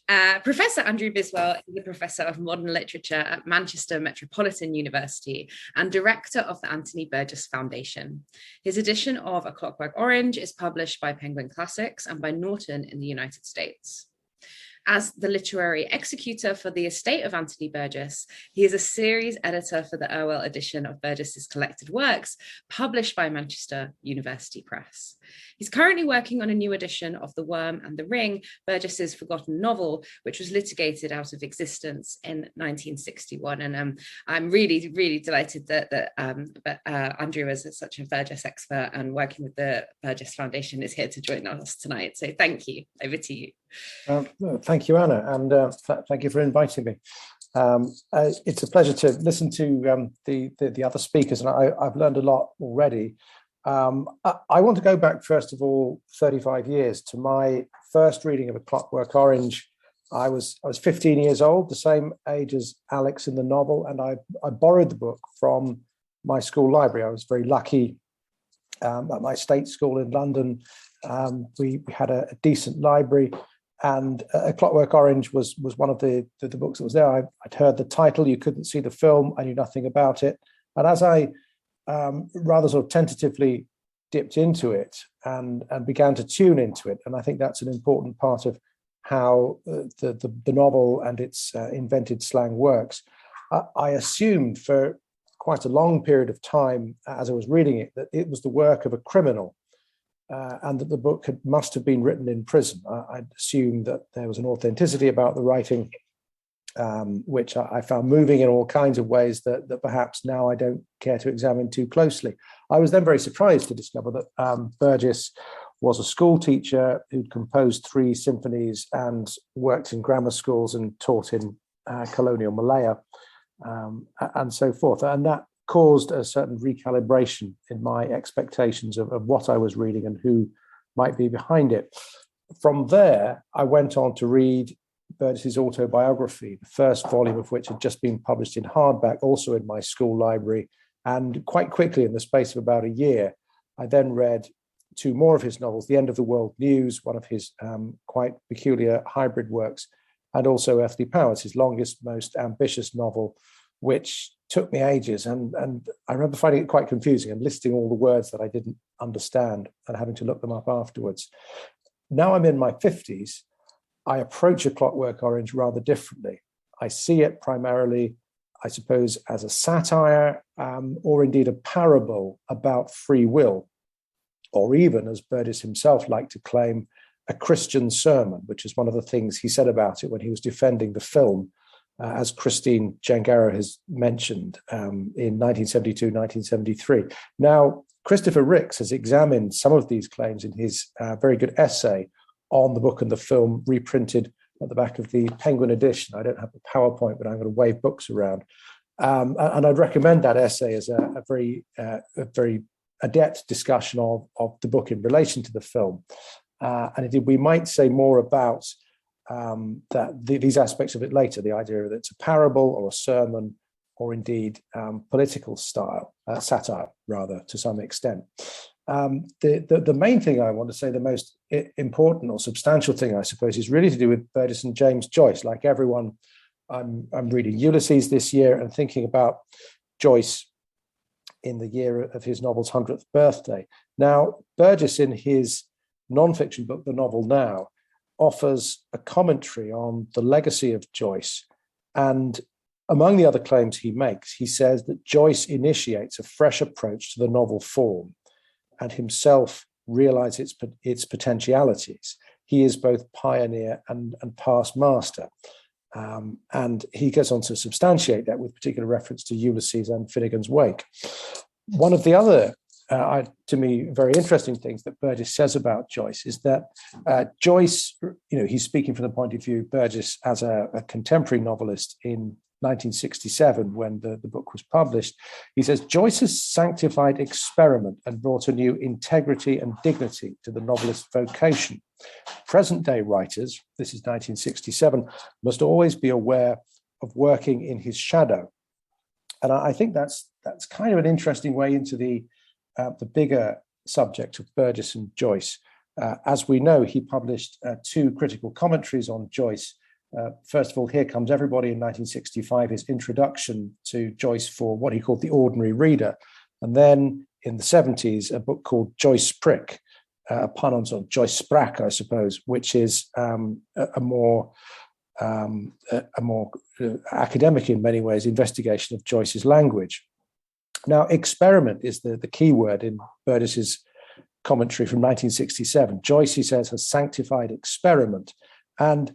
Professor Andrew Biswell is a professor of modern literature at Manchester Metropolitan University and director of the Anthony Burgess Foundation. His edition of A Clockwork Orange is published by Penguin Classics and by Norton in the United States. As the literary executor for the estate of Anthony Burgess, he is a series editor for the Irwell edition of Burgess's collected works, published by Manchester University Press. He's currently working on a new edition of The Worm and the Ring, Burgess's forgotten novel, which was litigated out of existence in 1961. And I'm really, really delighted that Andrew, as such a Burgess expert and working with the Burgess Foundation, is here to join us tonight. So thank you. Over to you.
Thank you, Anna, and thank you for inviting me. It's a pleasure to listen to the other speakers, and I've learned a lot already. I want to go back, first of all, 35 years to my first reading of A Clockwork Orange. I was 15 years old, the same age as Alex in the novel, and I borrowed the book from my school library. I was very lucky at my state school in London. We had a decent library, and A Clockwork Orange was one of the books that was there. I'd heard the title, you couldn't see the film, I knew nothing about it. And as I rather sort of tentatively dipped into it and began to tune into it, and I think that's an important part of how the novel and its invented slang works. I assumed for quite a long period of time as I was reading it that it was the work of a criminal, and that the book must have been written in prison. I'd assumed that there was an authenticity about the writing, which I found moving in all kinds of ways that perhaps now I don't care to examine too closely. I was then very surprised to discover that Burgess was a school teacher who'd composed 3 symphonies and worked in grammar schools and taught in colonial Malaya, and so forth. And that caused a certain recalibration in my expectations of what I was reading and who might be behind it. From there, I went on to read Burgess's autobiography, the first volume of which had just been published in hardback, also in my school library. And quite quickly, in the space of about a year, I then read 2 more of his novels, The End of the World News, one of his quite peculiar hybrid works, and also Earthly Powers, his longest, most ambitious novel, which took me ages. And I remember finding it quite confusing and listing all the words that I didn't understand and having to look them up afterwards. Now I'm in my 50s. I approach A Clockwork Orange rather differently. I see it primarily, I suppose, as a satire or indeed a parable about free will, or even, as Burgess himself liked to claim, a Christian sermon, which is one of the things he said about it when he was defending the film, as Christine Gengaro has mentioned, in 1972, 1973. Now, Christopher Ricks has examined some of these claims in his very good essay on the book and the film, reprinted at the back of the Penguin edition. I don't have the PowerPoint, but I'm going to wave books around. And I'd recommend that essay as a very adept discussion of the book in relation to the film. And indeed, we might say more about these aspects of it later, the idea that it's a parable or a sermon, or indeed political style, satire, rather, to some extent. The main thing I want to say, the most important or substantial thing, I suppose, is really to do with Burgess and James Joyce. Like everyone, I'm reading Ulysses this year and thinking about Joyce in the year of his novel's 100th birthday. Now, Burgess, in his non-fiction book, The Novel Now, offers a commentary on the legacy of Joyce. And among the other claims he makes, he says that Joyce initiates a fresh approach to the novel form and himself realizes its potentialities. He is both pioneer and past master. And he goes on to substantiate that with particular reference to Ulysses and Finnegan's Wake. One of the other, to me, very interesting things that Burgess says about Joyce is that Joyce, he's speaking from the point of view, Burgess as a contemporary novelist in 1967, when the book was published. He says, Joyce's sanctified experiment and brought a new integrity and dignity to the novelist's vocation. Present-day writers, this is 1967, must always be aware of working in his shadow. And I think that's kind of an interesting way into the bigger subject of Burgess and Joyce. As we know, he published 2 critical commentaries on Joyce First of all, Here Comes Everybody in 1965, his introduction to Joyce for what he called the ordinary reader. And then in the 70s, a book called Joyce Prick, a pun on sort of Joyce Sprack, I suppose, which is a more academic in many ways investigation of Joyce's language. Now, experiment is the key word in Burgess's commentary from 1967. Joyce, he says, has sanctified experiment. And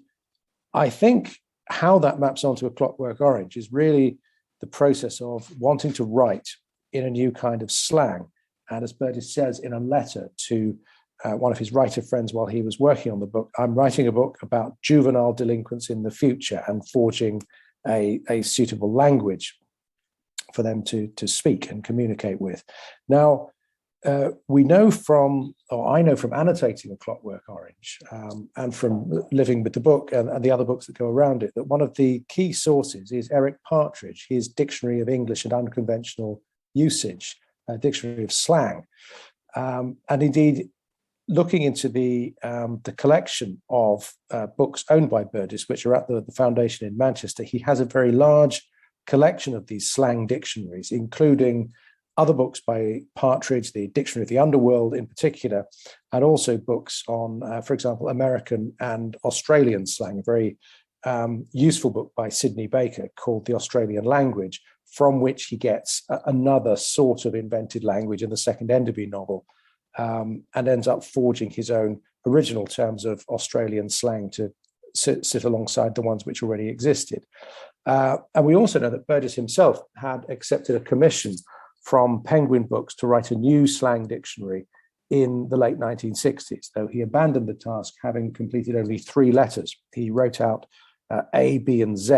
I think how that maps onto A Clockwork Orange is really the process of wanting to write in a new kind of slang. And as Burgess says in a letter to one of his writer friends while he was working on the book, I'm writing a book about juvenile delinquents in the future and forging a suitable language for them to speak and communicate with. Now, we know from, or I know from annotating A Clockwork Orange and from living with the book and the other books that go around it, that one of the key sources is Eric Partridge, his Dictionary of English and Unconventional Usage, a dictionary of slang. And indeed, looking into the collection of books owned by Burgess, which are at the Foundation in Manchester, he has a very large collection of these slang dictionaries, including other books by Partridge, the Dictionary of the Underworld in particular, and also books on, for example, American and Australian slang, a very useful book by Sidney Baker called The Australian Language, from which he gets another sort of invented language in the second Enderby novel, and ends up forging his own original terms of Australian slang to sit alongside the ones which already existed. And we also know that Burgess himself had accepted a commission from Penguin Books to write a new slang dictionary in the late 1960s, though he abandoned the task having completed only 3 letters. He wrote out A, B, and Z,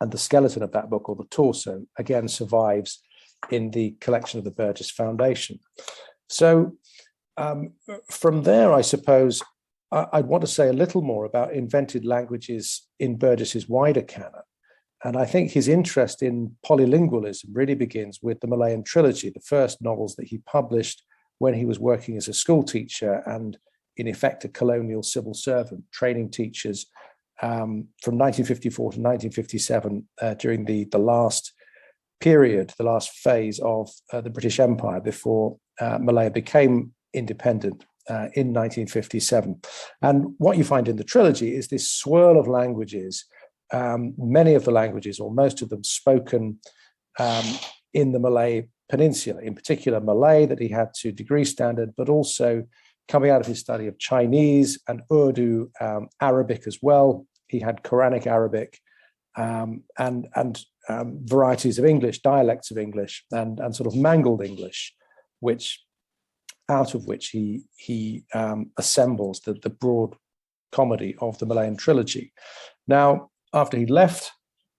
and the skeleton of that book, or the torso, again survives in the collection of the Burgess Foundation. So from there, I suppose, I'd want to say a little more about invented languages in Burgess's wider canon. And I think his interest in polylingualism really begins with the Malayan Trilogy, the first novels that he published when he was working as a school teacher and, in effect, a colonial civil servant, training teachers from 1954 to 1957 during the last period, the last phase of the British Empire before Malaya became independent in 1957. And what you find in the trilogy is this swirl of languages, many of the languages, or most of them, spoken in the Malay Peninsula, in particular Malay that he had to degree standard, but also coming out of his study of Chinese and Urdu, Arabic as well. He had Quranic Arabic and varieties of English, dialects of English, and sort of mangled English, out of which he assembles the broad comedy of the Malayan Trilogy. Now, after he left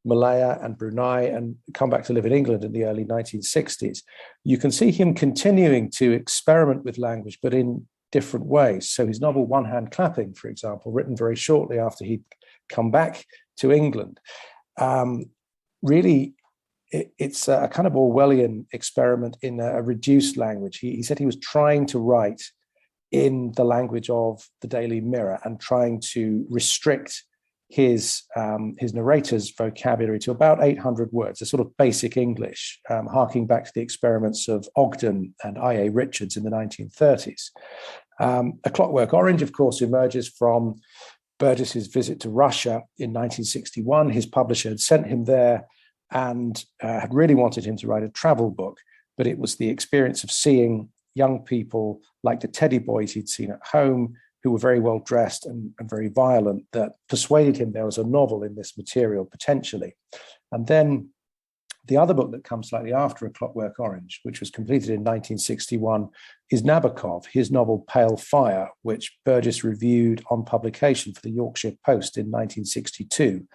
Malaya and Brunei and come back to live in England in the early 1960s, you can see him continuing to experiment with language, but in different ways. So his novel One Hand Clapping, for example, written very shortly after he'd come back to England, really, it's a kind of Orwellian experiment in a reduced language. He said he was trying to write in the language of the Daily Mirror and trying to restrict his narrator's vocabulary to about 800 words, a sort of basic English, harking back to the experiments of Ogden and I.A. Richards in the 1930s. A Clockwork Orange, of course, emerges from Burgess's visit to Russia in 1961. His publisher had sent him there and had really wanted him to write a travel book, but it was the experience of seeing young people like the teddy boys he'd seen at home, who were very well dressed and very violent, that persuaded him there was a novel in this material, potentially. And then the other book that comes slightly after A Clockwork Orange, which was completed in 1961, is Nabokov, his novel Pale Fire, which Burgess reviewed on publication for the Yorkshire Post in 1962.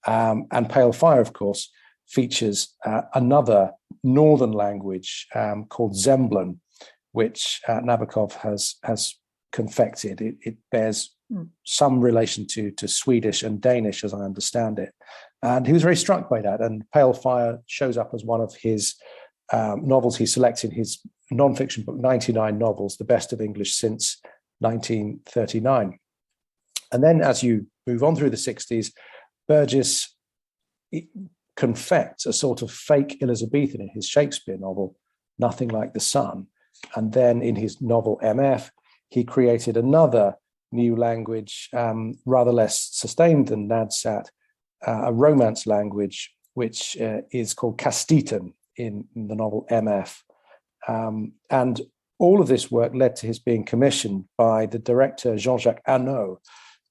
And Pale Fire, of course, features another northern language called Zemblan, which Nabokov has confected. It bears some relation to Swedish and Danish, as I understand it. And he was very struck by that. And Pale Fire shows up as one of his novels he selects in his nonfiction book, 99 Novels, the best of English since 1939. And then as you move on through the 60s, Burgess confects a sort of fake Elizabethan in his Shakespeare novel, Nothing Like the Sun. And then in his novel MF, he created another new language, rather less sustained than Nadsat, a Romance language, which is called Castitan in the novel MF. And all of this work led to his being commissioned by the director Jean-Jacques Annaud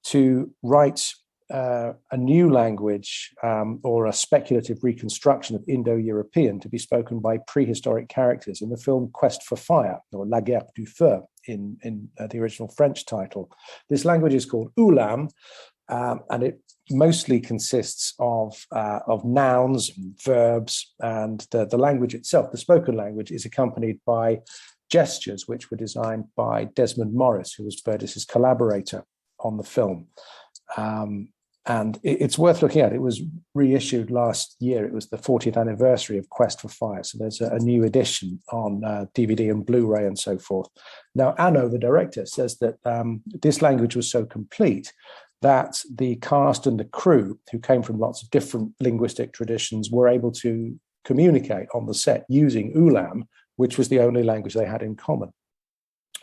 to write a new language or a speculative reconstruction of Indo-European to be spoken by prehistoric characters in the film Quest for Fire, or La Guerre du Feu in the original French title. This language is called Ulam, and it mostly consists of nouns, and verbs, and the language itself, the spoken language, is accompanied by gestures which were designed by Desmond Morris, who was Burgess's collaborator on the film. And it's worth looking at. It was reissued last year. It was the 40th anniversary of Quest for Fire. So there's a new edition on DVD and Blu-ray and so forth. Now, Annaud, the director, says that this language was so complete that the cast and the crew, who came from lots of different linguistic traditions, were able to communicate on the set using Ulam, which was the only language they had in common.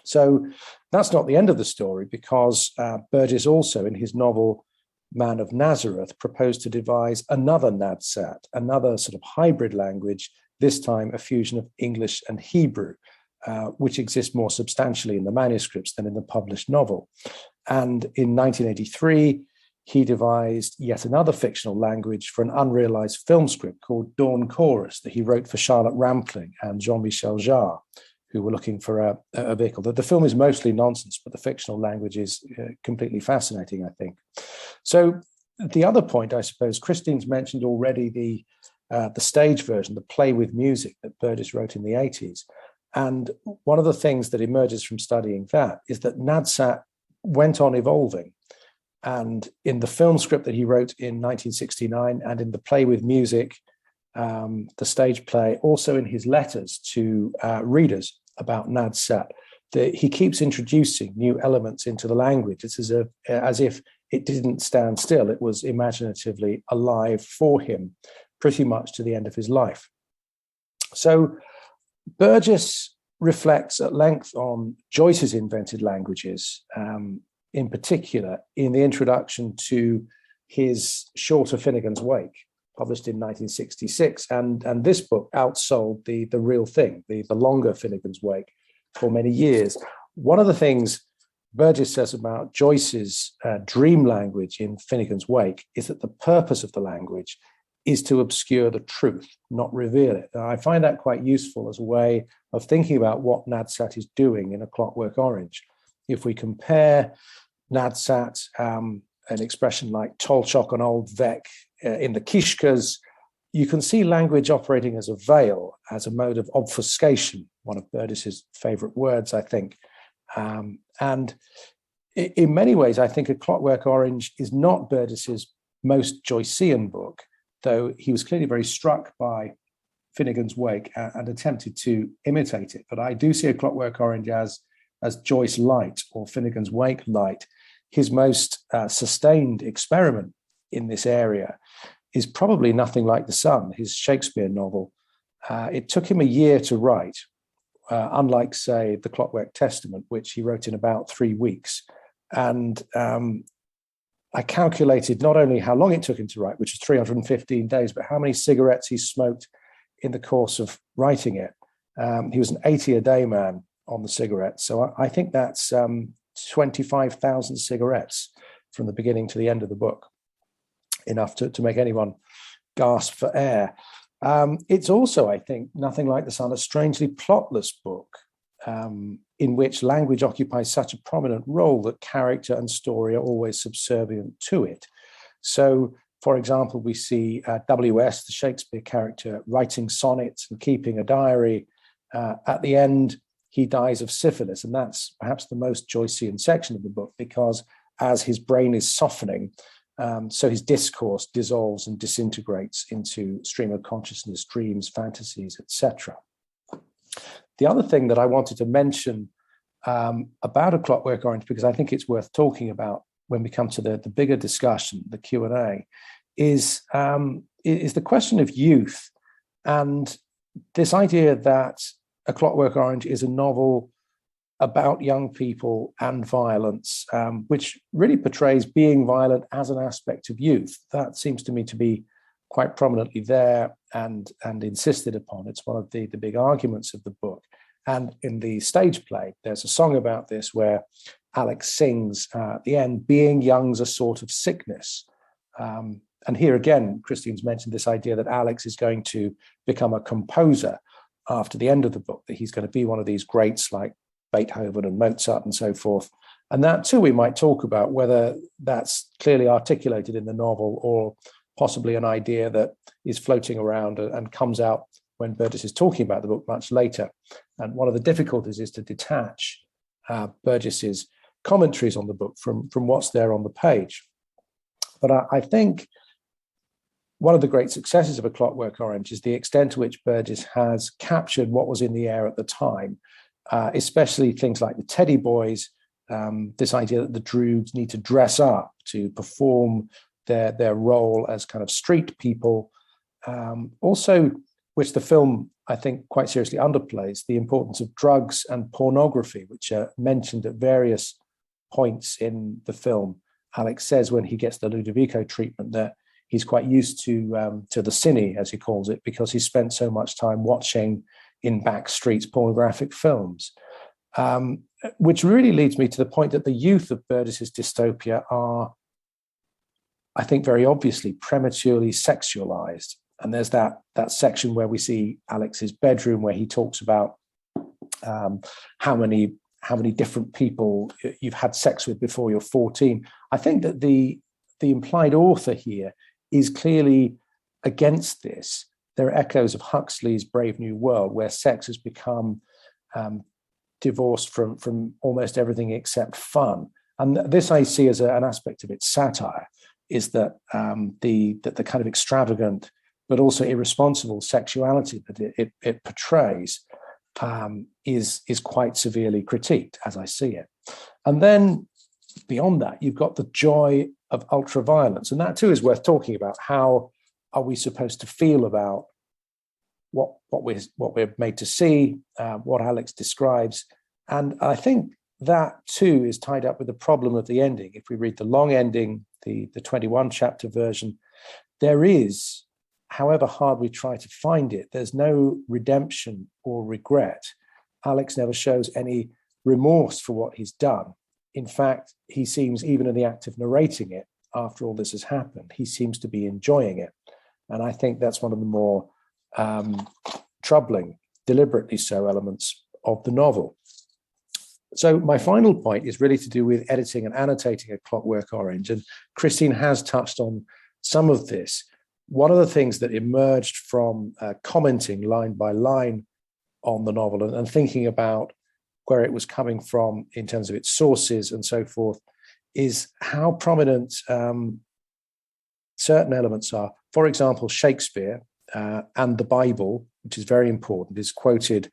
So that's not the end of the story, because Burgess also, in his novel Man of Nazareth, proposed to devise another Nadsat, another sort of hybrid language, this time a fusion of English and Hebrew, which exists more substantially in the manuscripts than in the published novel. And in 1983, he devised yet another fictional language for an unrealized film script called Dawn Chorus that he wrote for Charlotte Rampling and Jean-Michel Jarre, who were looking for a vehicle. The film is mostly nonsense, but the fictional language is completely fascinating, I think. So the other point, I suppose, Christine's mentioned already the stage version, the play with music that Burgess wrote in the 80s. And one of the things that emerges from studying that is that Nadsat went on evolving. And in the film script that he wrote in 1969 and in the play with music, the stage play, also in his letters to readers about Nadsat, he keeps introducing new elements into the language. It's as if it didn't stand still. It was imaginatively alive for him pretty much to the end of his life. So Burgess reflects at length on Joyce's invented languages, in particular in the introduction to his shorter Finnegan's Wake, published in 1966, and this book outsold the real thing, the longer Finnegan's Wake, for many years. One of the things Burgess says about Joyce's dream language in Finnegan's Wake is that the purpose of the language is to obscure the truth, not reveal it. And I find that quite useful as a way of thinking about what Nadsat is doing in A Clockwork Orange. If we compare Nadsat, an expression like Tolchok and Old Vec in the Kishkas, you can see language operating as a veil, as a mode of obfuscation, one of Burgess's favorite words, I think. And in many ways, I think A Clockwork Orange is not Burgess's most Joycean book, though he was clearly very struck by Finnegan's Wake and attempted to imitate it. But I do see A Clockwork Orange as Joyce light, or Finnegan's Wake light. His most sustained experiment in this area is probably Nothing Like the Sun, his Shakespeare novel. It took him a year to write, unlike, say, The Clockwork Testament, which he wrote in about 3 weeks. And I calculated not only how long it took him to write, which is 315 days, but how many cigarettes he smoked in the course of writing it. He was an 80-a-day man on the cigarettes. So I think that's 25,000 cigarettes from the beginning to the end of the book, enough to make anyone gasp for air. It's also, I think, Nothing Like the Sun, a strangely plotless book in which language occupies such a prominent role that character and story are always subservient to it. So, for example, we see W.S., the Shakespeare character, writing sonnets and keeping a diary. At the end, he dies of syphilis, and that's perhaps the most Joycean section of the book, because as his brain is softening, so his discourse dissolves and disintegrates into stream of consciousness, dreams, fantasies, etc. The other thing that I wanted to mention about A Clockwork Orange, because I think it's worth talking about when we come to the bigger discussion, the Q&A, is the question of youth and this idea that A Clockwork Orange is a novel about young people and violence, which really portrays being violent as an aspect of youth. That seems to me to be quite prominently there and insisted upon. It's one of the big arguments of the book. And in the stage play, there's a song about this where Alex sings at the end, being young's a sort of sickness. And here again, Christine's mentioned this idea that Alex is going to become a composer after the end of the book, that he's going to be one of these greats like Beethoven and Mozart and so forth. And that too, we might talk about whether that's clearly articulated in the novel or possibly an idea that is floating around and comes out when Burgess is talking about the book much later. And one of the difficulties is to detach Burgess's commentaries on the book from what's there on the page. But I think one of the great successes of A Clockwork Orange is the extent to which Burgess has captured what was in the air at the time, especially things like the teddy boys, this idea that the droogs need to dress up to perform their role as kind of street people. Also, which the film, I think, quite seriously underplays, the importance of drugs and pornography, which are mentioned at various points in the film. Alex says when he gets the Ludovico treatment that he's quite used to the cine, as he calls it, because he spent so much time watching in back streets pornographic films, which really leads me to the point that the youth of Burgess's dystopia are, I think, very obviously prematurely sexualized. And there's that section where we see Alex's bedroom where he talks about how many different people you've had sex with before you're 14. I think that the implied author here is clearly against this. There are echoes of Huxley's Brave New World, where sex has become divorced from almost everything except fun. And this I see as an aspect of its satire, is that the kind of extravagant but also irresponsible sexuality that it portrays is quite severely critiqued, as I see it. And then beyond that, you've got the joy of ultraviolence, and that too is worth talking about. How are we supposed to feel about what we're made to see, what Alex describes? And I think that too is tied up with the problem of the ending. If we read the long ending, the 21 chapter version, there is, however hard we try to find it, there's no redemption or regret. Alex never shows any remorse for what he's done. In fact, he seems, even in the act of narrating it, after all this has happened, he seems to be enjoying it. And I think that's one of the more troubling, deliberately so, elements of the novel. So my final point is really to do with editing and annotating A Clockwork Orange. And Christine has touched on some of this. One of the things that emerged from commenting line by line on the novel and thinking about where it was coming from in terms of its sources and so forth is how prominent certain elements are. For example, Shakespeare and the Bible, which is very important, is quoted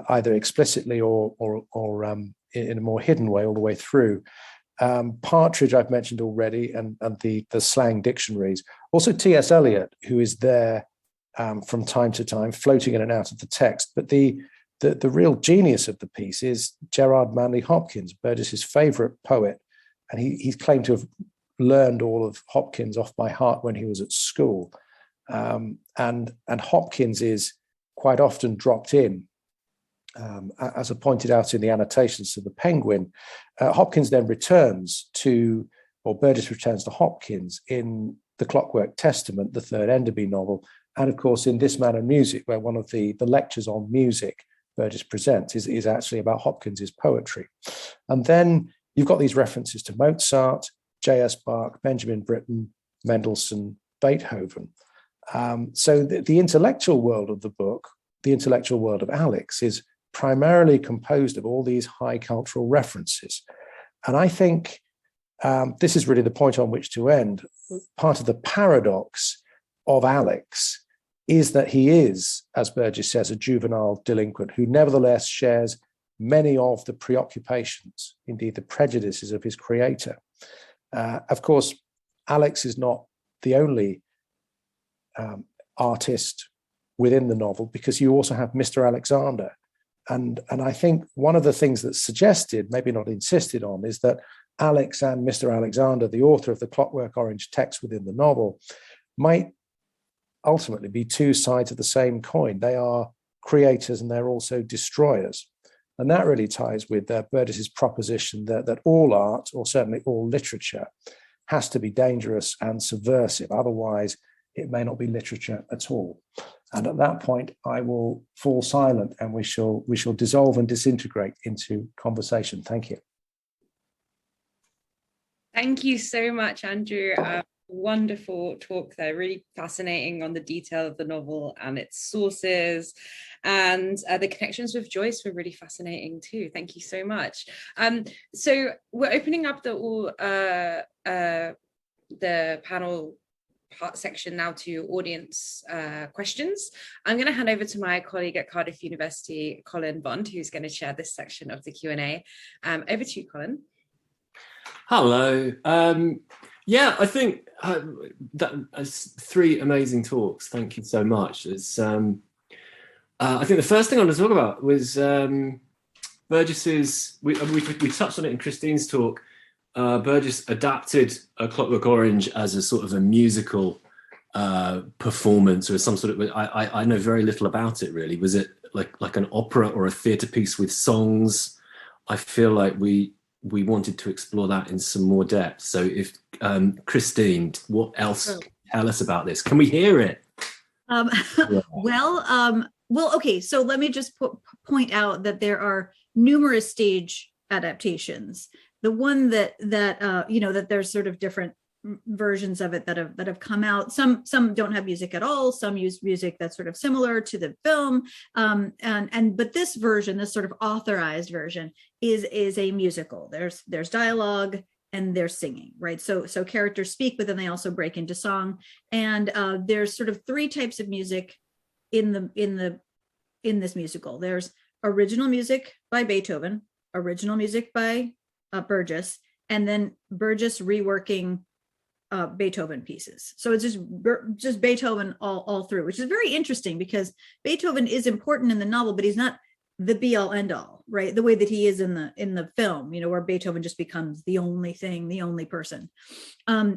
either explicitly or in a more hidden way all the way through. Partridge, I've mentioned already, and the slang dictionaries. Also T.S. Eliot, who is there from time to time, floating in and out of the text. But the real genius of the piece is Gerard Manley Hopkins, Burgess's favorite poet. And he's claimed to have learned all of Hopkins off by heart when he was at school. And Hopkins is quite often dropped in, as I pointed out in the annotations to the Penguin. Hopkins then returns to, or Burgess returns to Hopkins in The Clockwork Testament, the third Enderby novel, and of course in This Man and Music, where one of the lectures on music Burgess presents is actually about Hopkins's poetry. And then you've got these references to Mozart, J.S. Bach, Benjamin Britten, Mendelssohn, Beethoven. So the intellectual world of the book, the intellectual world of Alex, is primarily composed of all these high cultural references. And I think this is really the point on which to end. Part of the paradox of Alex is that he is, as Burgess says, a juvenile delinquent who nevertheless shares many of the preoccupations, indeed the prejudices of his creator. Of course, Alex is not the only artist within the novel, because you also have Mr. Alexander. And I think one of the things that's suggested, maybe not insisted on, is that Alex and Mr. Alexander, the author of the Clockwork Orange text within the novel, might ultimately be two sides of the same coin. They are creators and they're also destroyers. And that really ties with Burgess's proposition that all art, or certainly all literature, has to be dangerous and subversive. Otherwise, it may not be literature at all. And at that point, I will fall silent and we shall dissolve and disintegrate into conversation. Thank you.
Thank you so much, Andrew. Wonderful talk there, really fascinating on the detail of the novel and its sources, and the connections with Joyce were really fascinating too. Thank you so much. So we're opening up the panel part section now to audience questions. I'm going to hand over to my colleague at Cardiff University, Colin Bond, who's going to share this section of the Q&A. Over to you, Colin.
Hello. Yeah, I think that three amazing talks. Thank you so much. It's, I think the first thing I want to talk about was Burgess's. We touched on it in Christine's talk. Burgess adapted A Clockwork Orange as a sort of a musical performance, or some sort of. I know very little about it really. Was it like an opera or a theatre piece with songs? I feel like we wanted to explore that in some more depth. So if Christine, what else can you tell us about this? Can we hear it?
Well, okay. So let me just point out that there are numerous stage adaptations. The one that there's sort of different versions of it that have come out. Some don't have music at all. Some use music that's sort of similar to the film. But this version, this sort of authorized version, is a musical. There's dialogue and there's singing, right? So characters speak, but then they also break into song. And there's sort of three types of music in this musical. There's original music by Beethoven, original music by Burgess, and then Burgess reworking Beethoven pieces. So it's just Beethoven all through, which is very interesting because Beethoven is important in the novel, but he's not the be all end all, right? The way that he is in the film, where Beethoven just becomes the only thing, the only person.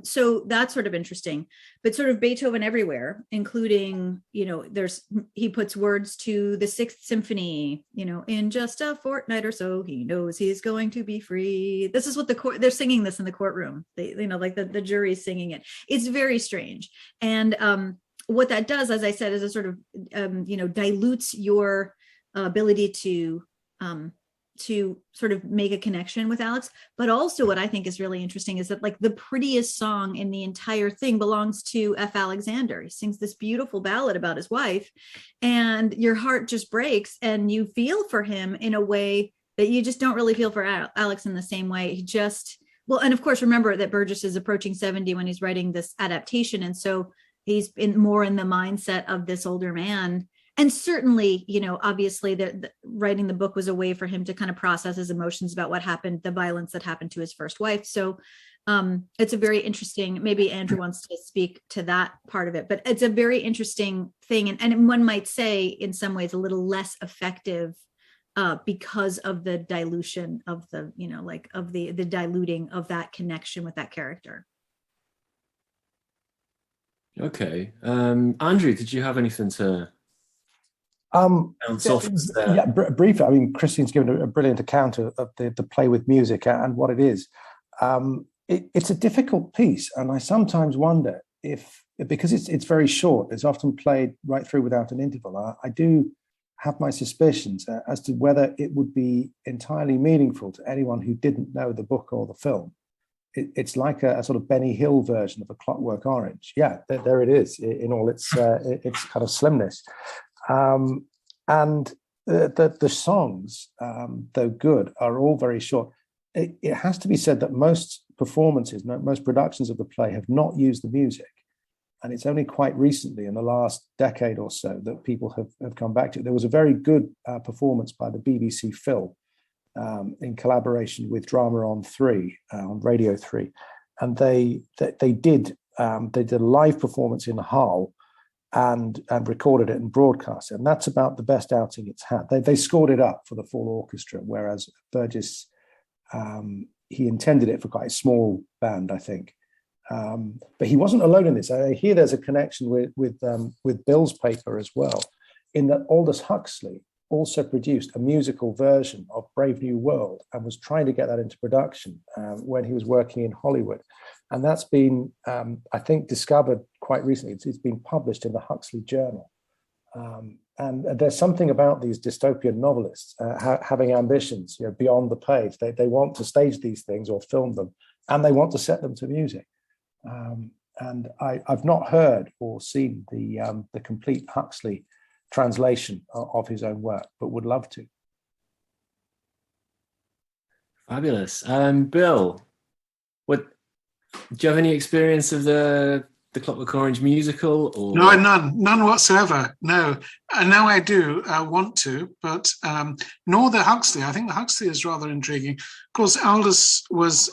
So that's sort of interesting, but sort of Beethoven everywhere, including, he puts words to the Sixth Symphony, in just a fortnight or so, he knows he's going to be free. This is what they're singing this in the courtroom. They, like the jury's singing it. It's very strange. And what that does, as I said, is it sort of, dilutes your ability to sort of make a connection with Alex. But also what I think is really interesting is that like the prettiest song in the entire thing belongs to F. Alexander. He sings this beautiful ballad about his wife, and your heart just breaks and you feel for him in a way that you just don't really feel for Alex in the same way. And of course, remember that Burgess is approaching 70 when he's writing this adaptation. And so he's more in the mindset of this older man. And certainly, obviously writing the book was a way for him to kind of process his emotions about what happened, the violence that happened to his first wife. So it's a very interesting, maybe Andrew wants to speak to that part of it, but it's a very interesting thing. And one might say in some ways a little less effective because of the dilution of the, the diluting of that connection with that character.
Okay. Andrew, did you have anything to...
briefly. I mean, Christine's given a brilliant account of the play with music and what it is. It's a difficult piece, and I sometimes wonder if, because it's very short, it's often played right through without an interval. I do have my suspicions as to whether it would be entirely meaningful to anyone who didn't know the book or the film. It's like a sort of Benny Hill version of A Clockwork Orange. Yeah, there it is in all its kind of slimness. And the songs, though good, are all very short. It has to be said that most performances, most productions of the play have not used the music. And it's only quite recently, in the last decade or so, that people have come back to it. There was a very good performance by the BBC film in collaboration with Drama on 3, on Radio 3. they did a live performance in Hull and recorded it and broadcast it, and that's about the best outing it's had. They scored it up for the full orchestra, whereas Burgess, he intended it for quite a small band, I think. But he wasn't alone in this. I hear there's a connection with Bill's paper as well, in that Aldous Huxley also produced a musical version of Brave New World and was trying to get that into production when he was working in Hollywood. And that's been, I think, discovered quite recently. It's been published in the Huxley Journal. And there's something about these dystopian novelists having ambitions, beyond the page. They want to stage these things or film them, and they want to set them to music. And I've not heard or seen the complete Huxley translation of his own work, but would love to.
Fabulous. Bill, do you have any experience of the Clockwork Orange musical? Or?
No, none whatsoever. No, and now I do want to, but nor the Huxley. I think the Huxley is rather intriguing. Of course, Aldous was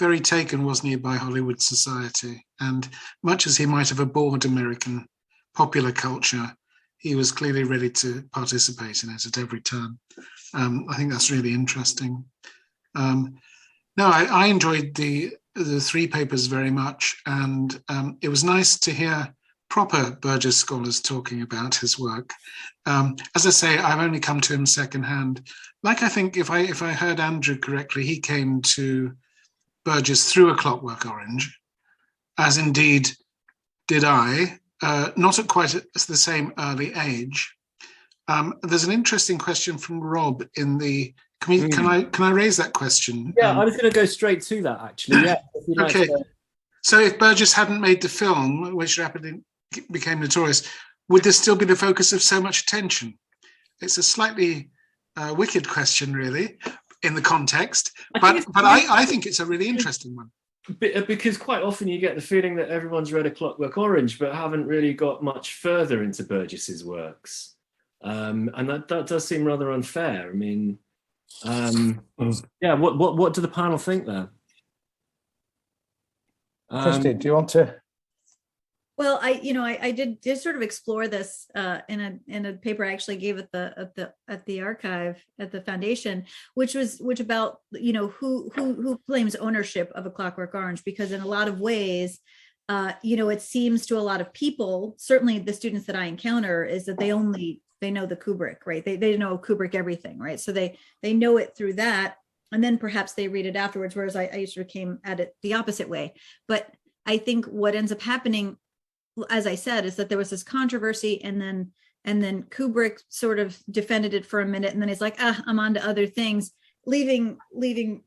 very taken, wasn't he, by Hollywood society, and much as he might have abhorred American popular culture, he was clearly ready to participate in it at every turn. I think that's really interesting. I enjoyed the three papers very much, and it was nice to hear proper Burgess scholars talking about his work. As I say, I've only come to him secondhand. Like, I think if I heard Andrew correctly, he came to Burgess through A Clockwork Orange, as indeed did I, not at quite the same early age. There's an interesting question from Rob in the. Can I raise that question?
Yeah, I was going to go straight to that, actually. Yeah.
Okay. So if Burgess hadn't made the film, which rapidly became notorious, would this still be the focus of so much attention? It's a slightly wicked question, really, in the context, but I think it's a really interesting one.
Because quite often you get the feeling that everyone's read A Clockwork Orange, but haven't really got much further into Burgess's works, and that does seem rather unfair. I mean, yeah. What do the panel think there?
Christine, do you want to?
Well, I did sort of explore this in a paper I actually gave at the archive at the foundation, which about who claims ownership of A Clockwork Orange, because in a lot of ways, it seems to a lot of people, certainly the students that I encounter, is that they know the Kubrick, right? They know Kubrick everything, right? So they know it through that, and then perhaps they read it afterwards. Whereas I sort of came at it the opposite way. But I think what ends up happening, as I said, is that there was this controversy, and then Kubrick sort of defended it for a minute, and then he's like, I'm on to other things, leaving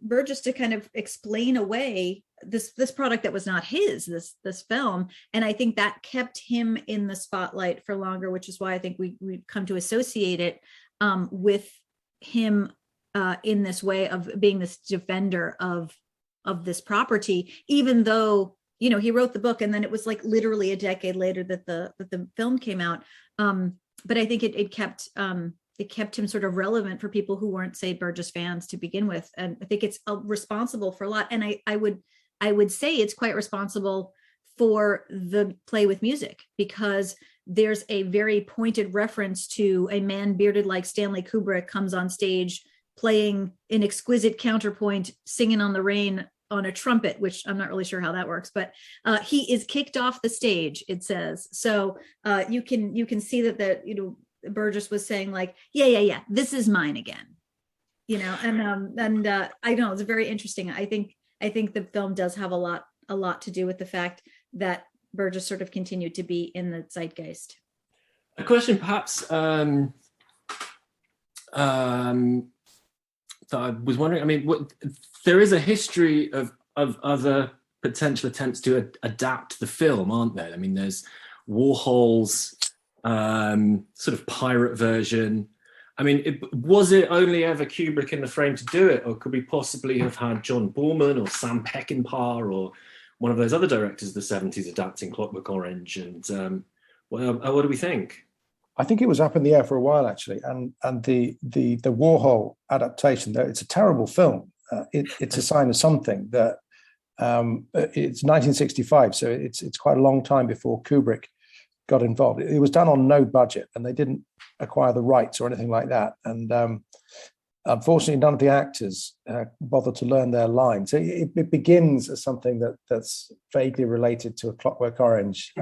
Burgess to kind of explain away this product that was not his, this film. And I think that kept him in the spotlight for longer, which is why I think we come to associate it with him in this way of being this defender of this property, even though he wrote the book, and then it was like literally a decade later that the film came out. But I think it kept him sort of relevant for people who weren't, say, Burgess fans to begin with. And I think it's responsible for a lot. And I would say it's quite responsible for the play with music, because there's a very pointed reference to a man bearded like Stanley Kubrick comes on stage playing an exquisite counterpoint, singing on the rain on a trumpet, which I'm not really sure how that works, but he is kicked off the stage, it says. So you can see that Burgess was saying like, yeah, this is mine again, and I know it's very interesting. I think the film does have a lot to do with the fact that Burgess sort of continued to be in the zeitgeist.
A question perhaps that I was wondering, I mean, there is a history of other potential attempts to adapt the film, aren't there? I mean, there's Warhol's sort of pirate version. I mean, was it only ever Kubrick in the frame to do it, or could we possibly have had John Boorman or Sam Peckinpah or one of those other directors of the 70s adapting Clockwork Orange? And what do we think?
I think it was up in the air for a while, actually, and the Warhol adaptation, it's a terrible film. It's a sign of something that It's 1965, so it's quite a long time before Kubrick got involved. It was done on no budget, and they didn't acquire the rights or anything like that. And unfortunately, none of the actors bothered to learn their lines. So it begins as something that's vaguely related to A Clockwork Orange,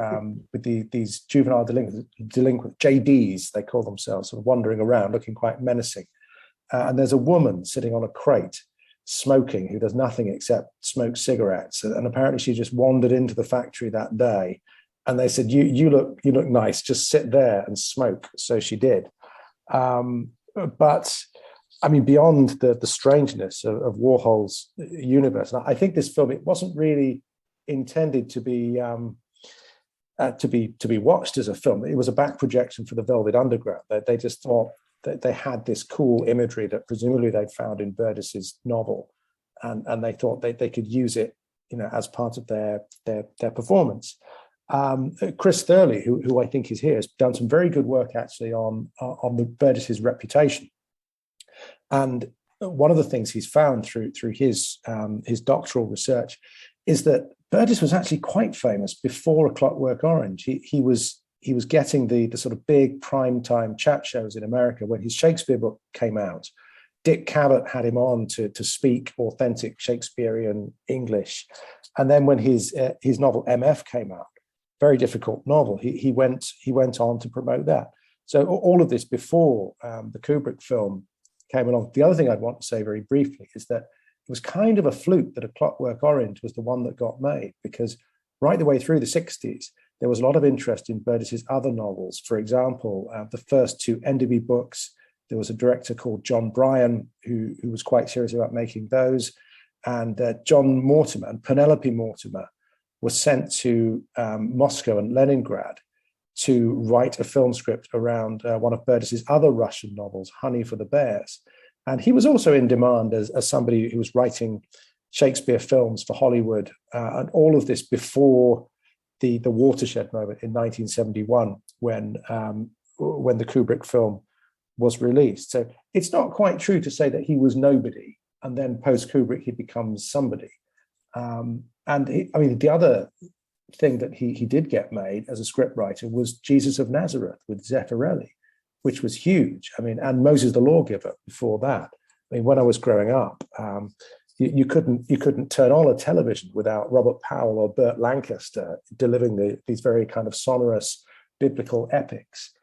with these juvenile delinquent JDs, they call themselves, sort of wandering around, looking quite menacing. And there's a woman sitting on a crate, smoking, who does nothing except smoke cigarettes. And apparently, she just wandered into the factory that day, and they said, "You look nice. Just sit there and smoke." So she did. But I mean, beyond the strangeness of Warhol's universe, I think this film, it wasn't really intended to be watched as a film. It was a back projection for the Velvet Underground. They just thought that they had this cool imagery that presumably they'd found in Burgess's novel, and they thought they could use it, as part of their performance. Chris Thurley, who I think is here, has done some very good work actually on the Burgess's reputation. And one of the things he's found through his doctoral research is that Burgess was actually quite famous before A Clockwork Orange. He was getting the sort of big primetime chat shows in America when his Shakespeare book came out. Dick Cavett had him on to speak authentic Shakespearean English. And then when his novel MF came out, very difficult novel, he went on to promote that. So all of this before the Kubrick film came along. The other thing I'd want to say very briefly is that it was kind of a fluke that A Clockwork Orange was the one that got made, because right the way through the 60s, there was a lot of interest in Burgess's other novels. For example, the first two Enderby books, there was a director called John Bryan who was quite serious about making those. And John Mortimer and Penelope Mortimer was sent to Moscow and Leningrad to write a film script around one of Burgess's other Russian novels, Honey for the Bears. And he was also in demand as somebody who was writing Shakespeare films for Hollywood, and all of this before the watershed moment in 1971 when the Kubrick film was released. So it's not quite true to say that he was nobody and then post Kubrick he becomes somebody. The other thing that he did get made as a scriptwriter was Jesus of Nazareth with Zeffirelli, which was huge. And Moses the Lawgiver before that. When I was growing up, you couldn't turn on a television without Robert Powell or Burt Lancaster delivering these very kind of sonorous biblical epics.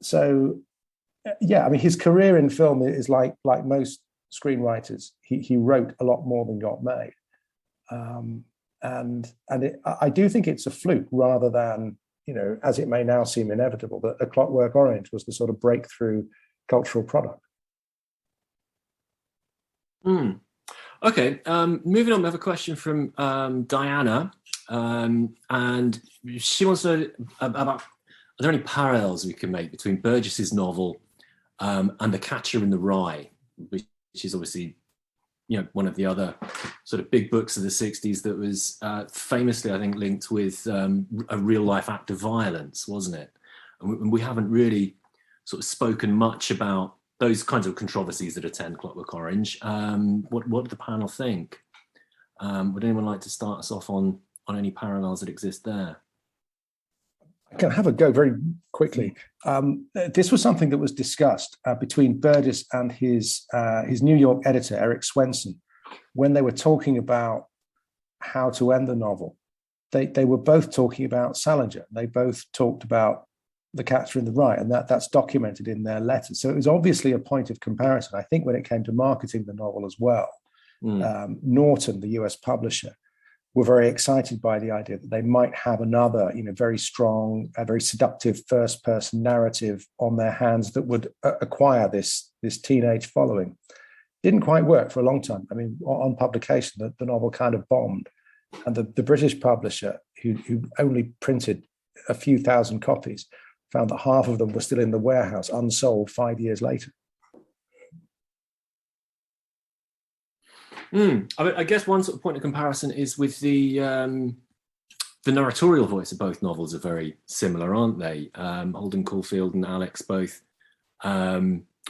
His career in film is like most screenwriters. He wrote a lot more than got made. I do think it's a fluke rather than, as it may now seem inevitable, that A Clockwork Orange was the sort of breakthrough cultural product.
Okay, moving on, we have a question from Diana, and she wants to know about, are there any parallels we can make between Burgess's novel and The Catcher in the Rye, which is obviously one of the other sort of big books of the 60s that was famously, I think, linked with a real-life act of violence, wasn't it? And we haven't really sort of spoken much about those kinds of controversies that attend Clockwork Orange. What did the panel think? Would anyone like to start us off on any parallels that exist there?
I can have a go very quickly. This was something that was discussed between Burgess and his New York editor, Eric Swenson, when they were talking about how to end the novel. They were both talking about Salinger. They both talked about The Catcher in the Rye, and that's documented in their letters. So it was obviously a point of comparison. I think when it came to marketing the novel as well, Norton, the US publisher, were very excited by the idea that they might have another, very strong, very seductive first-person narrative on their hands that would acquire this teenage following. Didn't quite work for a long time. On publication, the novel kind of bombed, and the British publisher, who only printed a few thousand copies, found that half of them were still in the warehouse, unsold 5 years later.
I guess one sort of point of comparison is with the narratorial voice of both novels are very similar, aren't they? Holden Caulfield and Alex both are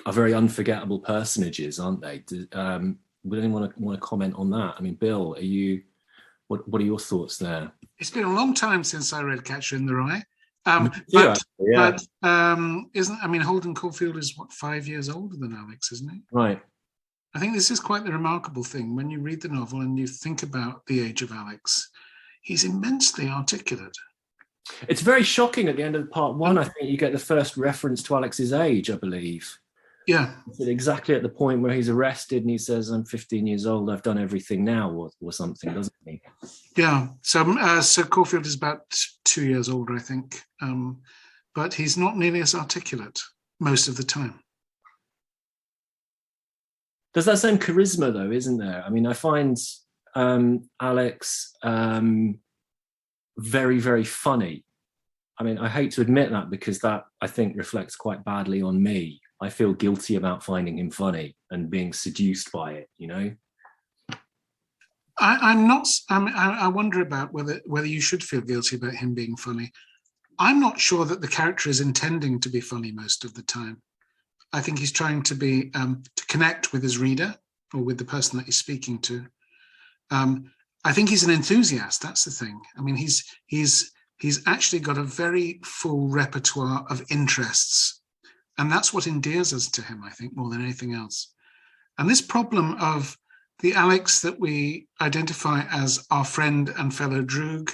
very unforgettable personages, aren't they? would anyone want to comment on that? I mean, Bill, what are your thoughts there?
It's been a long time since I read Catcher in the Rye. Holden Caulfield is 5 years older than Alex, isn't he?
Right.
I think this is quite the remarkable thing. When you read the novel and you think about the age of Alex, he's immensely articulate.
It's very shocking at the end of part one. I think you get the first reference to Alex's age, I believe.
Yeah.
It's exactly at the point where he's arrested and he says, I'm 15 years old, I've done everything now, or something, doesn't he?
Yeah. So Caulfield is about 2 years older, I think. But he's not nearly as articulate most of the time.
There's that same charisma, though, isn't there? I mean, I find Alex very, very funny. I mean, I hate to admit that because that, I think, reflects quite badly on me. I feel guilty about finding him funny and being seduced by it, you know?
I'm not. I wonder about whether you should feel guilty about him being funny. I'm not sure that the character is intending to be funny most of the time. I think he's trying to be to connect with his reader or with the person that he's speaking to. I think he's an enthusiast. That's the thing. I mean, he's actually got a very full repertoire of interests, and that's what endears us to him, I think, more than anything else. And this problem of the Alex that we identify as our friend and fellow droog,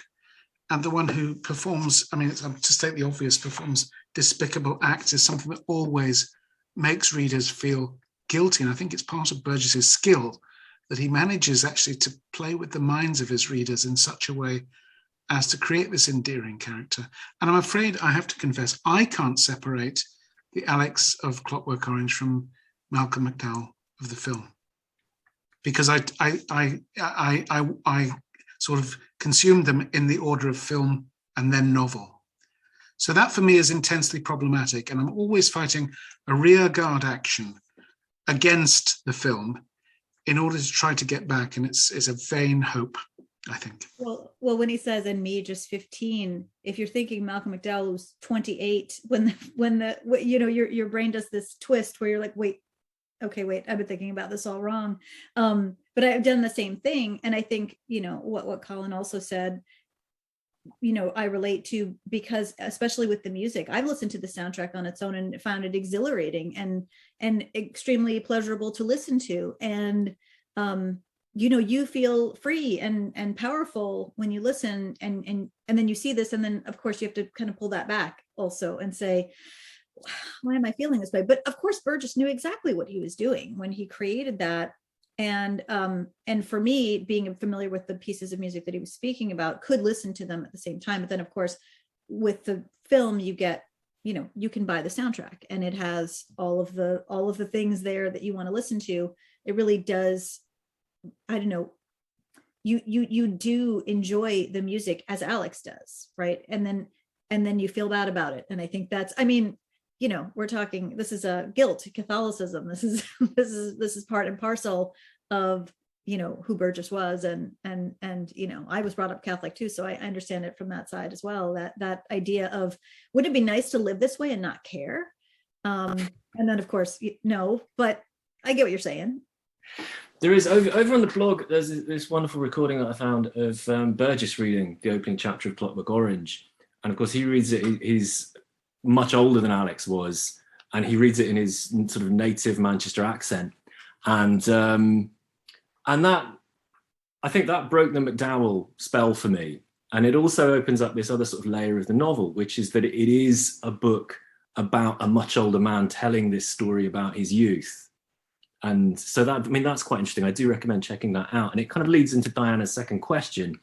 and the one who performs, I mean, to state the obvious, performs despicable acts, is something that always makes readers feel guilty. And I think it's part of Burgess's skill that he manages actually to play with the minds of his readers in such a way as to create this endearing character. And I'm afraid I have to confess, I can't separate the Alex of Clockwork Orange from Malcolm McDowell of the film, because I sort of consumed them in the order of film and then novel. So that for me is intensely problematic, and I'm always fighting a rear guard action against the film in order to try to get back, and it's a vain hope, I think.
Well, when he says, and me just 15, if you're thinking Malcolm McDowell was 28, when your brain does this twist where you're like, wait, I've been thinking about this all wrong. But I've done the same thing, and I think what Colin also said, I relate to, because especially with the music, I've listened to the soundtrack on its own and found it exhilarating and extremely pleasurable to listen to. And you feel free and powerful when you listen, and then you see this, and then of course you have to kind of pull that back also and say, why am I feeling this way? But of course Burgess knew exactly what he was doing when he created that. And for me, being familiar with the pieces of music that he was speaking about, could listen to them at the same time. But then, of course, with the film, you get, you can buy the soundtrack, and it has all of the things there that you want to listen to. It really does. I don't know. You do enjoy the music as Alex does, right? And then you feel bad about it. And I think that's, we're talking, this is a guilt, Catholicism. This is part and parcel of, who Burgess was. And I was brought up Catholic too. So I understand it from that side as well, that idea of, would it be nice to live this way and not care? And then of course, no, but I get what you're saying.
There is over on the blog, there's this wonderful recording that I found of Burgess reading the opening chapter of Clockwork Orange. And of course he reads it, he's much older than Alex was, and he reads it in his sort of native Manchester accent, and that, I think that broke the McDowell spell for me. And it also opens up this other sort of layer of the novel, which is that it is a book about a much older man telling this story about his youth. And so that's quite interesting. I do recommend checking that out. And it kind of leads into Diana's second question,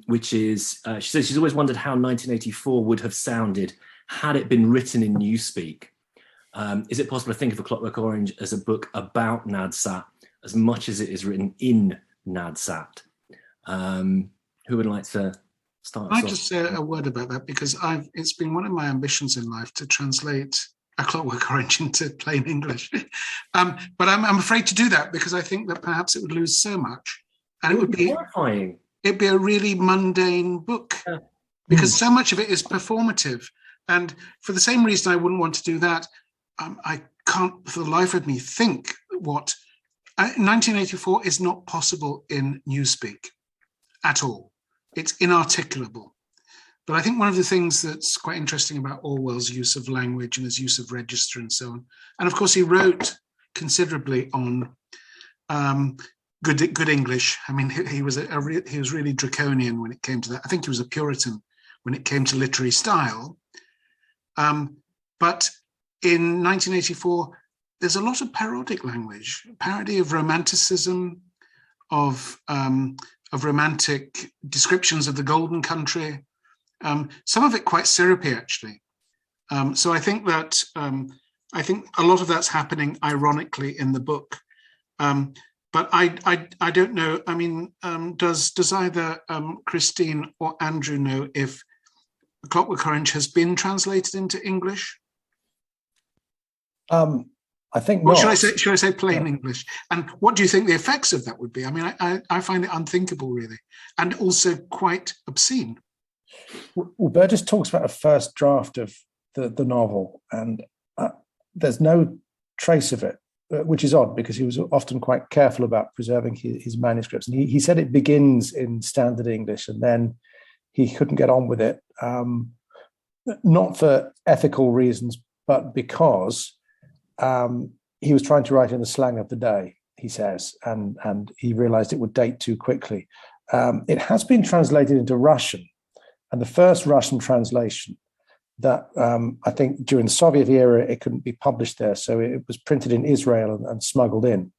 which is, she says she's always wondered how 1984 would have sounded had it been written in Newspeak. Is it possible to think of A Clockwork Orange as a book about Nadsat as much as it is written in Nadsat? Who would like to start?
I'd just say a word about that, because it's been one of my ambitions in life to translate A Clockwork Orange into plain English. But I'm afraid to do that, because I think that perhaps it would lose so much, and it would be
horrifying.
It'd be a really mundane book, because so much of it is performative. And for the same reason I wouldn't want to do that, I can't for the life of me think what 1984 is not possible in Newspeak at all. It's inarticulable. But I think one of the things that's quite interesting about Orwell's use of language and his use of register and so on, and of course he wrote considerably on good English. I mean, he was really draconian when it came to that. I think he was a Puritan when it came to literary style. But in 1984, there's a lot of parodic language, parody of romanticism, of romantic descriptions of the Golden Country. Some of it quite syrupy, actually. So I think that I think a lot of that's happening ironically in the book. But I don't know. I mean, does either Christine or Andrew know if Clockwork Orange has been translated into English?
I think
or
not.
should I say plain English? And what do you think the effects of that would be? I mean, I find it unthinkable, really, and also quite obscene.
Well, Burgess talks about a first draft of the novel, and there's no trace of it, which is odd because he was often quite careful about preserving his manuscripts. And he said it begins in standard English, and then he couldn't get on with it, not for ethical reasons, but because he was trying to write in the slang of the day, he says, and he realized it would date too quickly. It has been translated into Russian, and the first Russian translation that I think during the Soviet era, it couldn't be published there, so it was printed in Israel and smuggled in,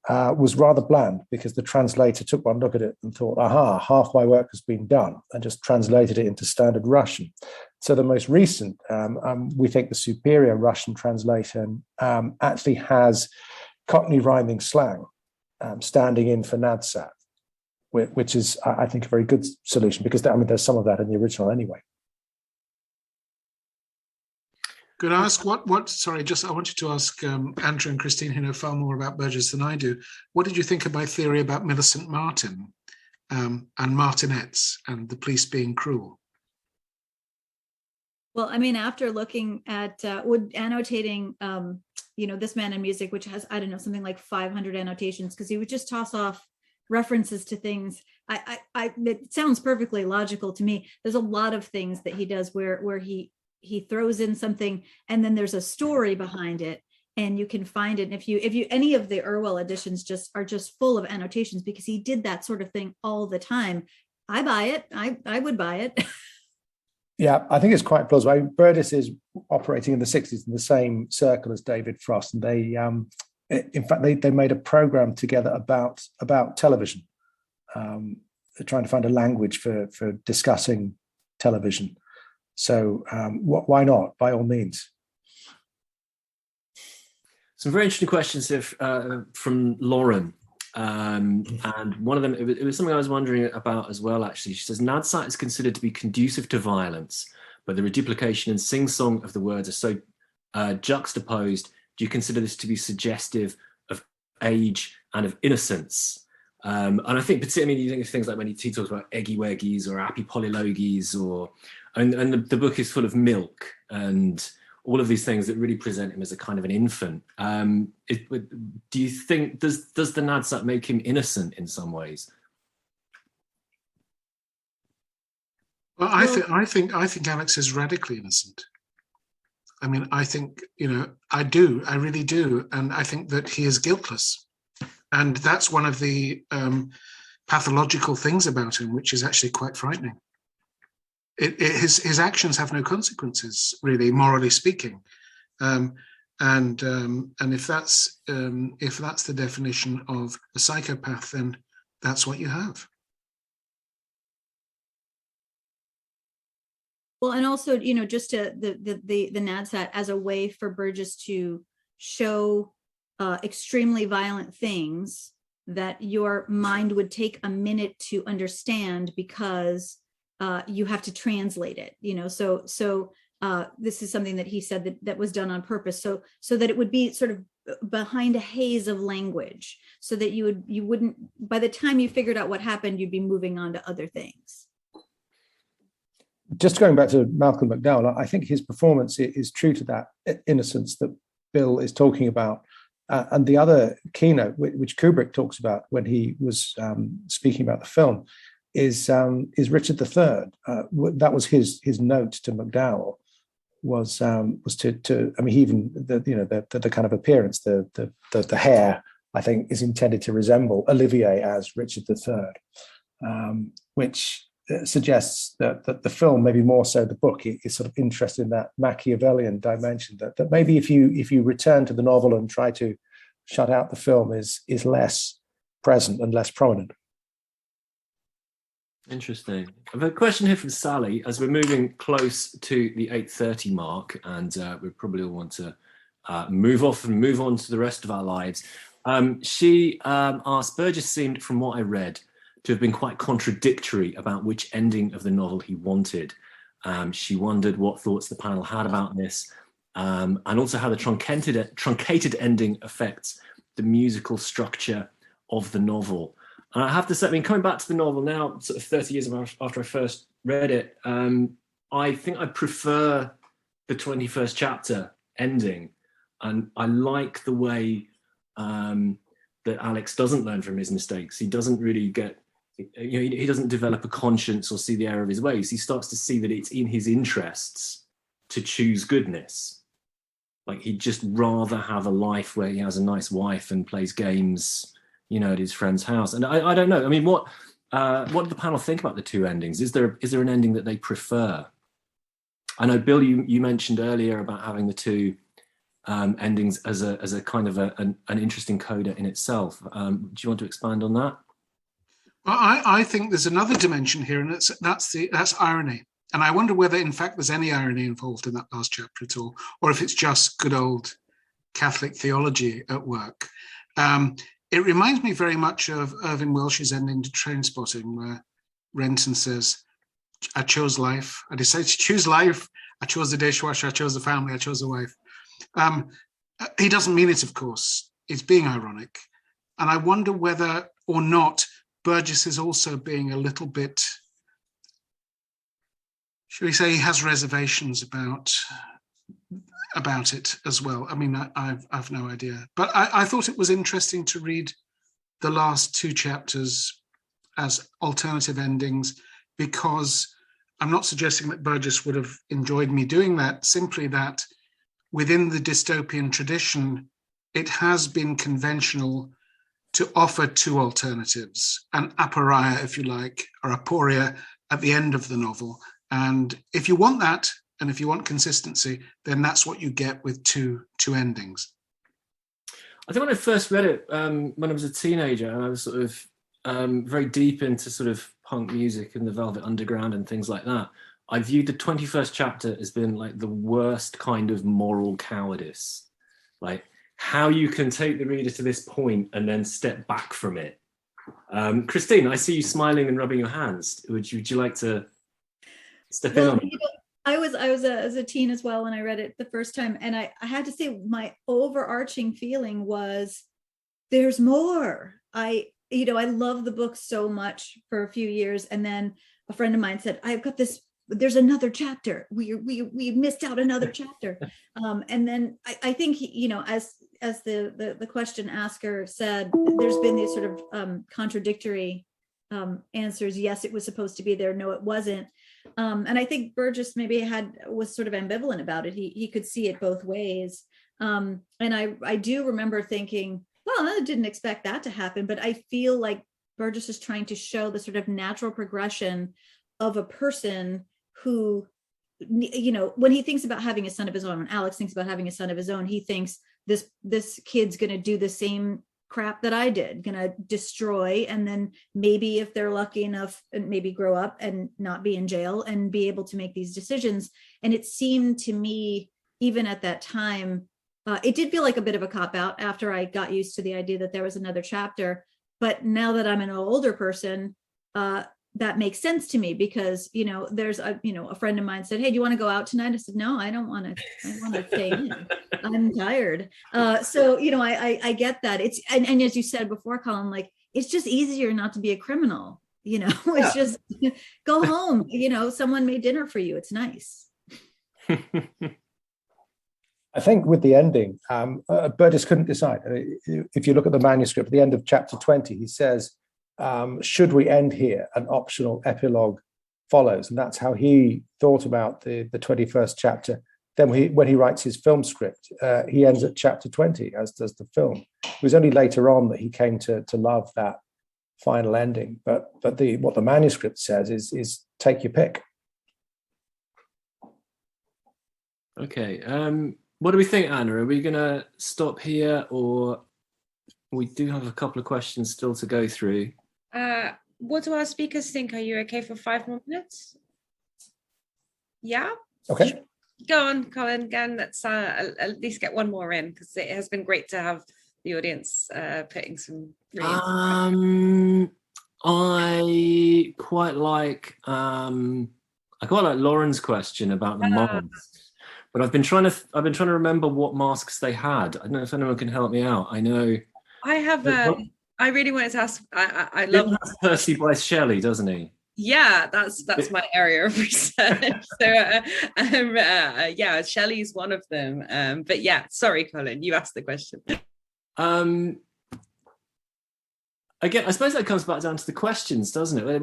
was rather bland because the translator took one look at it and thought, aha, half my work has been done, and just translated it into standard Russian. So the most recent, we think the superior Russian translation actually has Cockney rhyming slang standing in for Nadsat, which is, I think, a very good solution because, there's some of that in the original anyway.
Could I ask sorry, I wanted to ask Andrew and Christine, who know far more about Burgess than I do, what did you think of my theory about Millicent Martin and martinets and the police being cruel?
Well, I mean, after looking at annotating, This Man in Music, which has, I don't know, something like 500 annotations, because he would just toss off references to things. It sounds perfectly logical to me. There's a lot of things that he does where he throws in something and then there's a story behind it, and you can find it. And if you any of the Orwell editions are just full of annotations because he did that sort of thing all the time. I buy it. I would buy it.
Yeah, I think it's quite plausible. Burgess is operating in the 60s in the same circle as David Frost, and they, in fact, they made a program together about television. They're trying to find a language for discussing television. So why not? By all means.
Some very interesting questions here from Lauren. And one of them, it was something I was wondering about as well, actually. She says, Nadsat is considered to be conducive to violence, but the reduplication and sing-song of the words are so juxtaposed. Do you consider this to be suggestive of age and of innocence? And I think particularly you think of things like when he talks about eggy weggies or appy polylogies, and the book is full of milk and all of these things that really present him as a kind of an infant. Do you think, does the Nadsat make him innocent in some ways?
Well, I think Alex is radically innocent. I mean, I think, I really do. And I think that he is guiltless. And that's one of the pathological things about him, which is actually quite frightening. His actions have no consequences, really, morally speaking, and if that's the definition of a psychopath, then that's what you have.
Well, and also, just to the Nadsat as a way for Burgess to show extremely violent things that your mind would take a minute to understand because you have to translate it, so this is something that he said that was done on purpose, so that it would be sort of behind a haze of language, so that you wouldn't, by the time you figured out what happened, you'd be moving on to other things.
Just going back to Malcolm McDowell, I think his performance is true to that innocence that Bill is talking about. And the other keynote, which Kubrick talks about when he was speaking about the film, is Richard III. That was his note to McDowell. Was to I mean, even the kind of appearance, the hair, I think, is intended to resemble Olivier as Richard III, which suggests that the film, maybe more so the book, is sort of interested in that Machiavellian dimension. That maybe if you return to the novel and try to shut out the film, is less present and less prominent.
Interesting. I've a question here from Sally as we're moving close to the 8:30 mark, and we probably all want to move off and move on to the rest of our lives. She asked, Burgess seemed, from what I read, to have been quite contradictory about which ending of the novel he wanted. She wondered what thoughts the panel had about this, and also how the truncated ending affects the musical structure of the novel. And I have to say, I mean, coming back to the novel now, sort of 30 years after I first read it, I think I prefer the 21st chapter ending. And I like the way that Alex doesn't learn from his mistakes. He doesn't really get, he doesn't develop a conscience or see the error of his ways. He starts to see that it's in his interests to choose goodness. Like, he'd just rather have a life where he has a nice wife and plays games, at his friend's house. And I don't know. I mean, what did the panel think about the two endings? Is there an ending that they prefer? I know, Bill, you mentioned earlier about having the two endings as a kind of an interesting coda in itself. Do you want to expand on that?
Well, I think there's another dimension here, and that's irony. And I wonder whether, in fact, there's any irony involved in that last chapter at all, or if it's just good old Catholic theology at work. It reminds me very much of Irving Welsh's ending to Trainspotting, where Renton says, I chose life. I decided to choose life. I chose the dishwasher. I chose the family. I chose the wife. He doesn't mean it, of course. It's being ironic. And I wonder whether or not Burgess is also being a little bit, should we say, he has reservations about it as well. I mean, I've no idea. But I thought it was interesting to read the last two chapters as alternative endings, because I'm not suggesting that Burgess would have enjoyed me doing that, simply that within the dystopian tradition, it has been conventional to offer two alternatives, an aporia, if you like, or aporia at the end of the novel. And if you want that, and if you want consistency, then that's what you get with two endings.
I think when I first read it, when I was a teenager, and I was sort of very deep into sort of punk music and the Velvet Underground and things like that, I viewed the 21st chapter as being like the worst kind of moral cowardice. Like, how you can take the reader to this point and then step back from it. Christine, I see you smiling and rubbing your hands. Would you like to step in on it?
I was as a teen as well when I read it the first time, and I had to say my overarching feeling was there's more. I love the book so much for a few years, and then a friend of mine said, I've got this, there's another chapter. We missed out another chapter. And then I think, as the question asker said, there's been these sort of contradictory answers. Yes, it was supposed to be there. No, it wasn't. And I think Burgess maybe was sort of ambivalent about it. He could see it both ways. And I do remember thinking, well, I didn't expect that to happen, but I feel like Burgess is trying to show the sort of natural progression of a person who, when he thinks about having a son of his own, when Alex thinks about having a son of his own, he thinks this kid's going to do the same crap that I did, gonna destroy, and then maybe if they're lucky enough, maybe grow up and not be in jail and be able to make these decisions. And it seemed to me, even at that time, it did feel like a bit of a cop-out after I got used to the idea that there was another chapter. But now that I'm an older person, that makes sense to me, because there's a friend of mine said, hey, do you want to go out tonight? I said, no, I don't want to. I want to stay in. I'm tired. So I get that. It's and as you said before, Colin, like, it's just easier not to be a criminal. It's just go home. Someone made dinner for you. It's nice.
I think with the ending, Burgess couldn't decide. If you look at the manuscript, at the end of chapter 20, he says, should we end here? An optional epilogue follows. And that's how he thought about the 21st chapter. Then when he writes his film script, he ends at chapter 20, as does the film. It was only later on that he came to love that final ending. But what the manuscript says is take your pick.
Okay. What do we think, Anna? Are we going to stop here, or we do have a couple of questions still to go through?
What do our speakers think? Are you okay for 5 more minutes? Yeah?
Okay.
Go on, Colin. Again, let's at least get one more in, because it has been great to have the audience putting some...
I quite like Lauren's question about the masks, but I've been trying to remember what masks they had. I don't know if anyone can help me out. I know
I have. I really wanted to ask. I love
Percy Bysshe Shelley, doesn't he?
Yeah, that's my area of research. So yeah, Shelley's one of them. But yeah, sorry, Colin, you asked the question.
Again, I suppose that comes back down to the questions, doesn't it?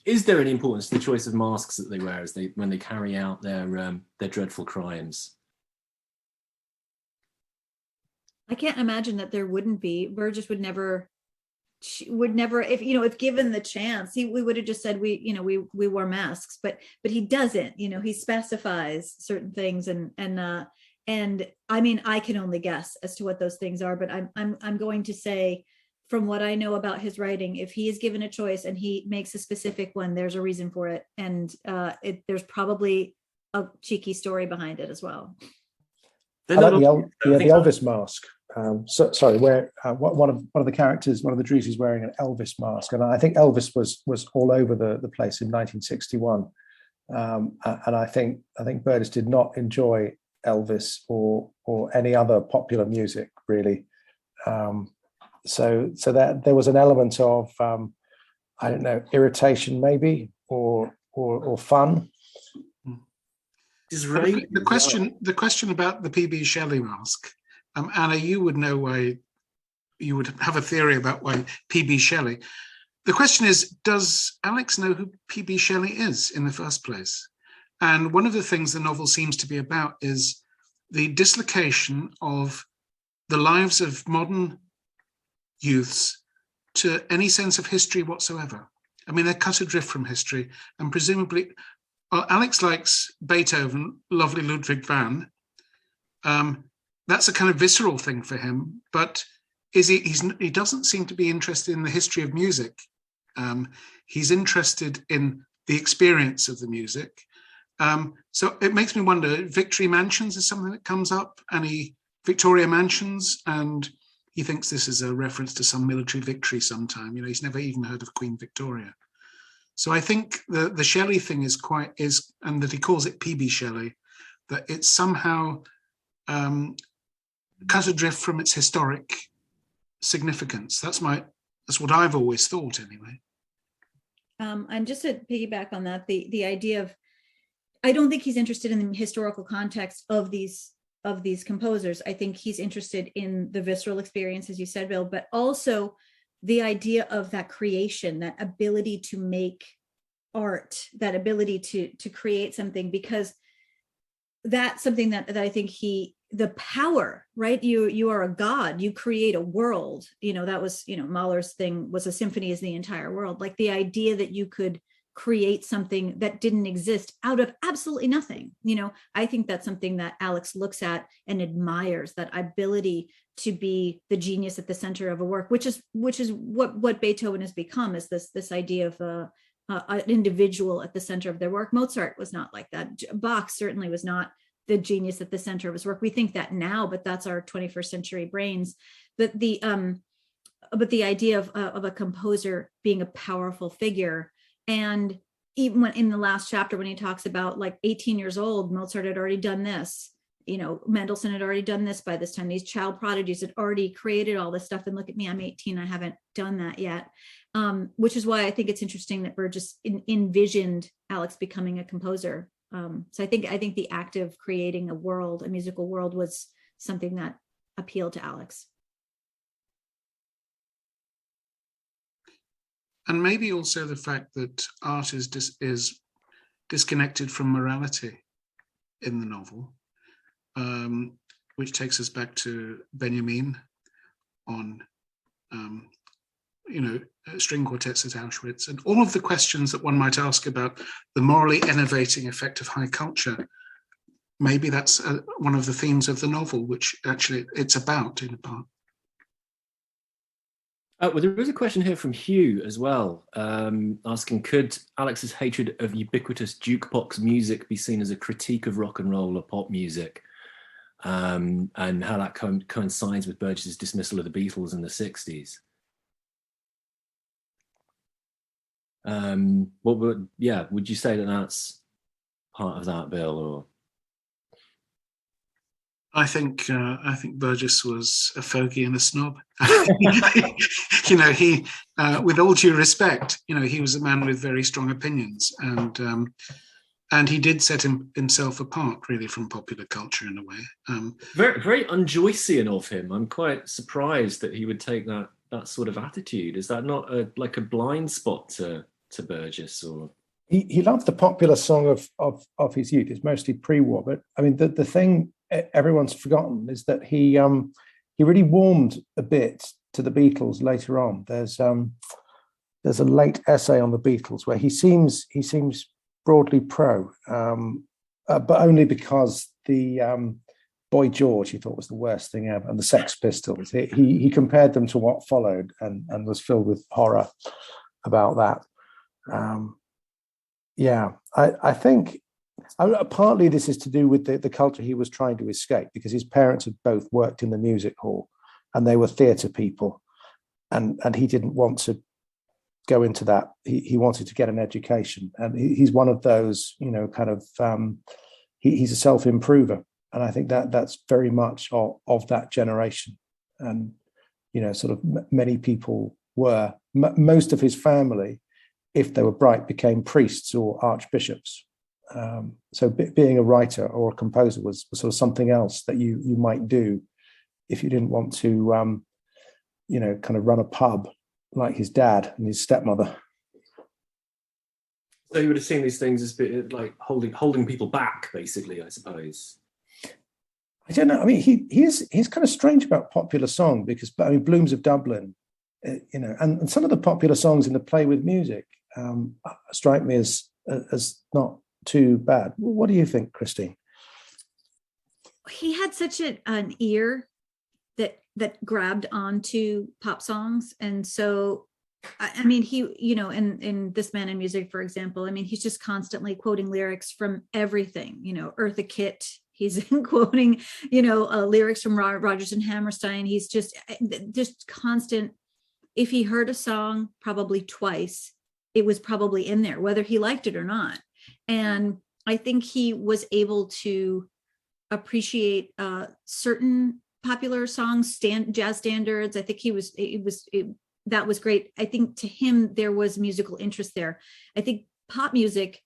Is there any importance to the choice of masks that they wear when they carry out their dreadful crimes?
I can't imagine that there wouldn't be. Burgess would never, if given the chance, we would have just said we wore masks, but he doesn't. He specifies certain things, and I mean, I can only guess as to what those things are, but I'm going to say, from what I know about his writing, if he is given a choice and he makes a specific one, there's a reason for it, and there's probably a cheeky story behind it as well.
I like the Elvis mask. Where one of the characters, one of the droogs, is wearing an Elvis mask, and I think Elvis was all over the place in 1961, and I think Burgess did not enjoy Elvis or any other popular music really. So that there was an element of I don't know, irritation maybe, or fun.
The question about the PB Shelley mask, Anna, you would know why. You would have a theory about why PB Shelley. The question is, does Alex know who PB Shelley is in the first place? And one of the things the novel seems to be about is the dislocation of the lives of modern youths to any sense of history whatsoever. I mean, they're cut adrift from history, and presumably, well, Alex likes Beethoven, lovely Ludwig van. That's a kind of visceral thing for him, but he doesn't seem to be interested in the history of music. He's interested in the experience of the music. So it makes me wonder, Victory Mansions is something that comes up, and Victoria Mansions, and he thinks this is a reference to some military victory sometime. He's never even heard of Queen Victoria. So I think the Shelley thing is and that he calls it PB Shelley, that it's somehow cut adrift from its historic significance. That's what I've always thought anyway.
And just to piggyback on that, the idea of, I don't think he's interested in the historical context of these composers. I think he's interested in the visceral experience, as you said, Bill, but also the idea of that creation, that ability to make art, that ability to create something, because that's something that I think the power, right? You are a god, you create a world. That was, Mahler's thing was a symphony is the entire world. Like the idea that you could create something that didn't exist out of absolutely nothing. I think that's something that Alex looks at and admires, that ability to be the genius at the center of a work, which is what Beethoven has become, is this idea of an individual at the center of their work. Mozart was not like that. Bach certainly was not the genius at the center of his work. We think that now, but that's our 21st century brains. But the idea of a composer being a powerful figure. And even when in the last chapter, when he talks about like 18 years old, Mozart had already done this, Mendelssohn had already done this by this time. These child prodigies had already created all this stuff. And look at me, I'm 18, I haven't done that yet. Which is why I think it's interesting that Burgess envisioned Alex becoming a composer. So I think the act of creating a musical world, was something that appealed to Alex.
And maybe also the fact that art is disconnected from morality in the novel, which takes us back to Benjamin on, string quartets at Auschwitz, and all of the questions that one might ask about the morally enervating effect of high culture. Maybe that's one of the themes of the novel, which actually it's about in part.
Well, there is a question here from Hugh as well, asking, could Alex's hatred of ubiquitous jukebox music be seen as a critique of rock and roll or pop music? And how that coincides with Burgess's dismissal of the Beatles in the 60s. Would you say that that's part of that, Bill, or?
I think Burgess was a fogey and a snob. He, with all due respect, he was a man with very strong opinions, and he did set himself apart really from popular culture in a way.
Very, very un-Joycean of him. I'm quite surprised that he would take that sort of attitude. Is that not a blind spot to Burgess? Or
he loved the popular song of his youth. It's mostly pre-war, but I mean the thing everyone's forgotten is that he really warmed a bit to the Beatles later on. There's a late essay on the Beatles where he seems broadly pro, but only because the Boy George he thought was the worst thing ever, and the Sex Pistols. He compared them to what followed and was filled with horror about that. I think partly this is to do with the culture he was trying to escape, because his parents had both worked in the music hall and they were theatre people, and he didn't want to go into that. He wanted to get an education, and he's one of those, he's a self-improver, and I think that's very much of that generation. And many people were. Most of his family, if they were bright, became priests or archbishops. So being a writer or a composer was sort of something else that you might do if you didn't want to run a pub like his dad and his stepmother.
So you would have seen these things as a bit like holding people back, basically, I suppose.
I don't know. I mean, he's kind of strange about popular song, because Blooms of Dublin, and some of the popular songs in the play with music strike me as not too bad. What do you think, Christine?
He had such an ear that grabbed onto pop songs, and so I mean, he, in This Man in Music, for example, I mean, he's just constantly quoting lyrics from everything. Eartha Kitt. He's quoting, lyrics from Rodgers and Hammerstein. He's just constant. If he heard a song probably twice, it was probably in there, whether he liked it or not. And I think he was able to appreciate certain popular songs, jazz standards. I think that was great. I think to him, there was musical interest there. I think pop music,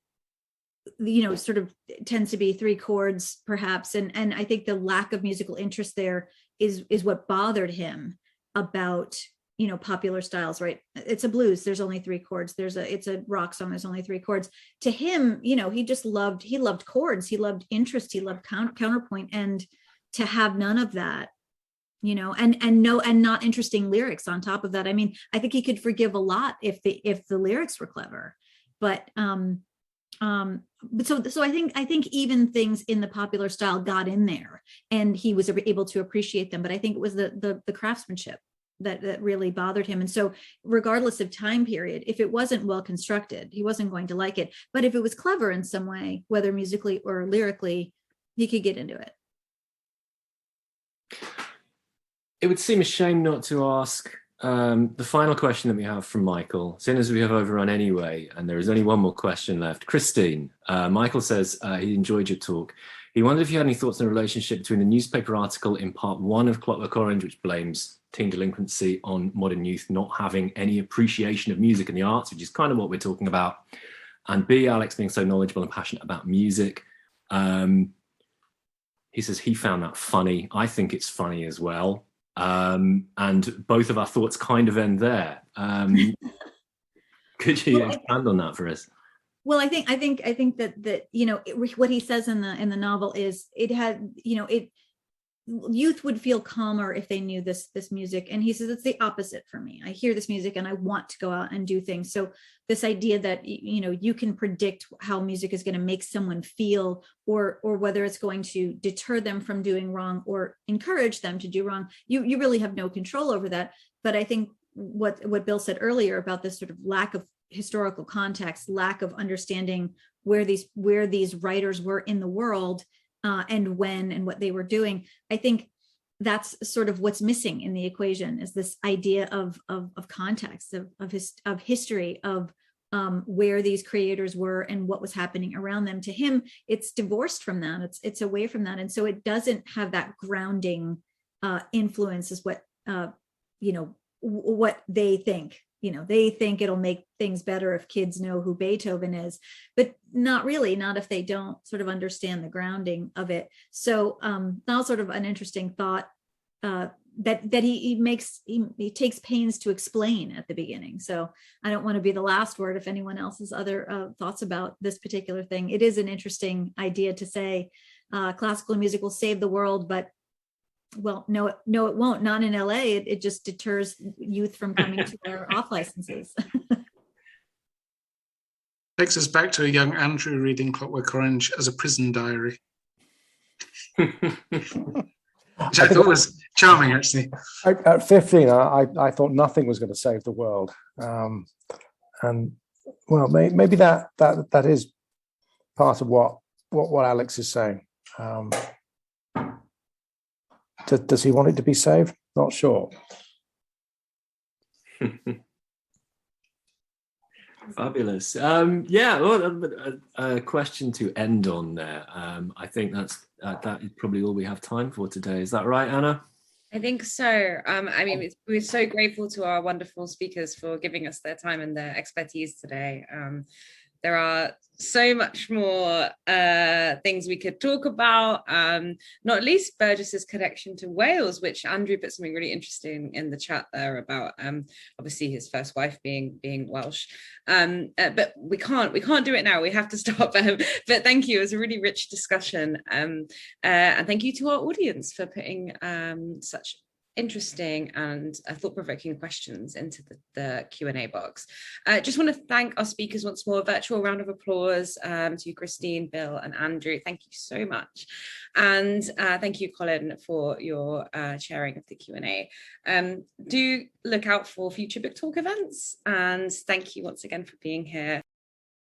sort of tends to be three chords perhaps. And I think the lack of musical interest there is what bothered him about, popular styles, right? It's a blues. There's only three chords. It's a rock song. There's only three chords. To him, he loved chords. He loved interest. He loved counterpoint, and to have none of that, and not interesting lyrics on top of that. I mean, I think he could forgive a lot if the lyrics were clever, but so I think even things in the popular style got in there, and he was able to appreciate them. But I think it was the craftsmanship that really bothered him. And so regardless of time period, if it wasn't well constructed, he wasn't going to like it. But if it was clever in some way, whether musically or lyrically, he could get into it.
It would seem a shame not to ask the final question that we have from Michael, seeing as we have overrun anyway, and there is only one more question left. Christine, Michael says he enjoyed your talk. He wondered if you had any thoughts on the relationship between the newspaper article in part 1 of Clockwork Orange, which blames teen delinquency on modern youth not having any appreciation of music and the arts, which is kind of what we're talking about, and B, Alex being so knowledgeable and passionate about music. He says he found that funny. I think it's funny as well. And both of our thoughts kind of end there. Could you expand on that for us?
Well, I think that what he says in the novel is youth would feel calmer if they knew this music, and he says it's the opposite for me. I hear this music and I want to go out and do things. So this idea that you can predict how music is going to make someone feel, or whether it's going to deter them from doing wrong or encourage them to do wrong, you really have no control over that. But I think what Bill said earlier about this sort of lack of historical context, lack of understanding where these writers were in the world, and when and what they were doing, I think that's sort of what's missing in the equation, is this idea of context, of history, of where these creators were and what was happening around them. To him, it's divorced from that. It's away from that, and so it doesn't have that grounding influence. Is what what they think. They think it'll make things better if kids know who Beethoven is, but not really, not if they don't sort of understand the grounding of it. So that was sort of an interesting thought that he takes pains to explain at the beginning. So I don't want to be the last word if anyone else has other thoughts about this particular thing. It is an interesting idea to say classical music will save the world, but well, no, it won't. Not in LA. It just deters youth from coming to our off licenses.
Takes us back to a young Andrew reading Clockwork Orange as a prison diary, which I thought was charming, actually.
At 15, I thought nothing was going to save the world, and well, maybe that is part of what Alex is saying. Does he want it to be saved? Not sure.
Fabulous. Yeah, well, a question to end on there. I think that is probably all we have time for today. Is that right, Anna?
I think so. I mean, we're so grateful to our wonderful speakers for giving us their time and their expertise today. There are so much more things we could talk about, not least Burgess's connection to Wales, which Andrew put something really interesting in the chat there about obviously his first wife being Welsh. But we can't do it now. We have to stop. But thank you. It was a really rich discussion. And thank you to our audience for putting such interesting and thought-provoking questions into the Q&A box. Just want to thank our speakers once more. A virtual round of applause to Christine, Bill and Andrew. Thank you so much. And thank you, Colin, for your sharing of the Q&A. Do look out for future Book Talk events, and thank you once again for being here.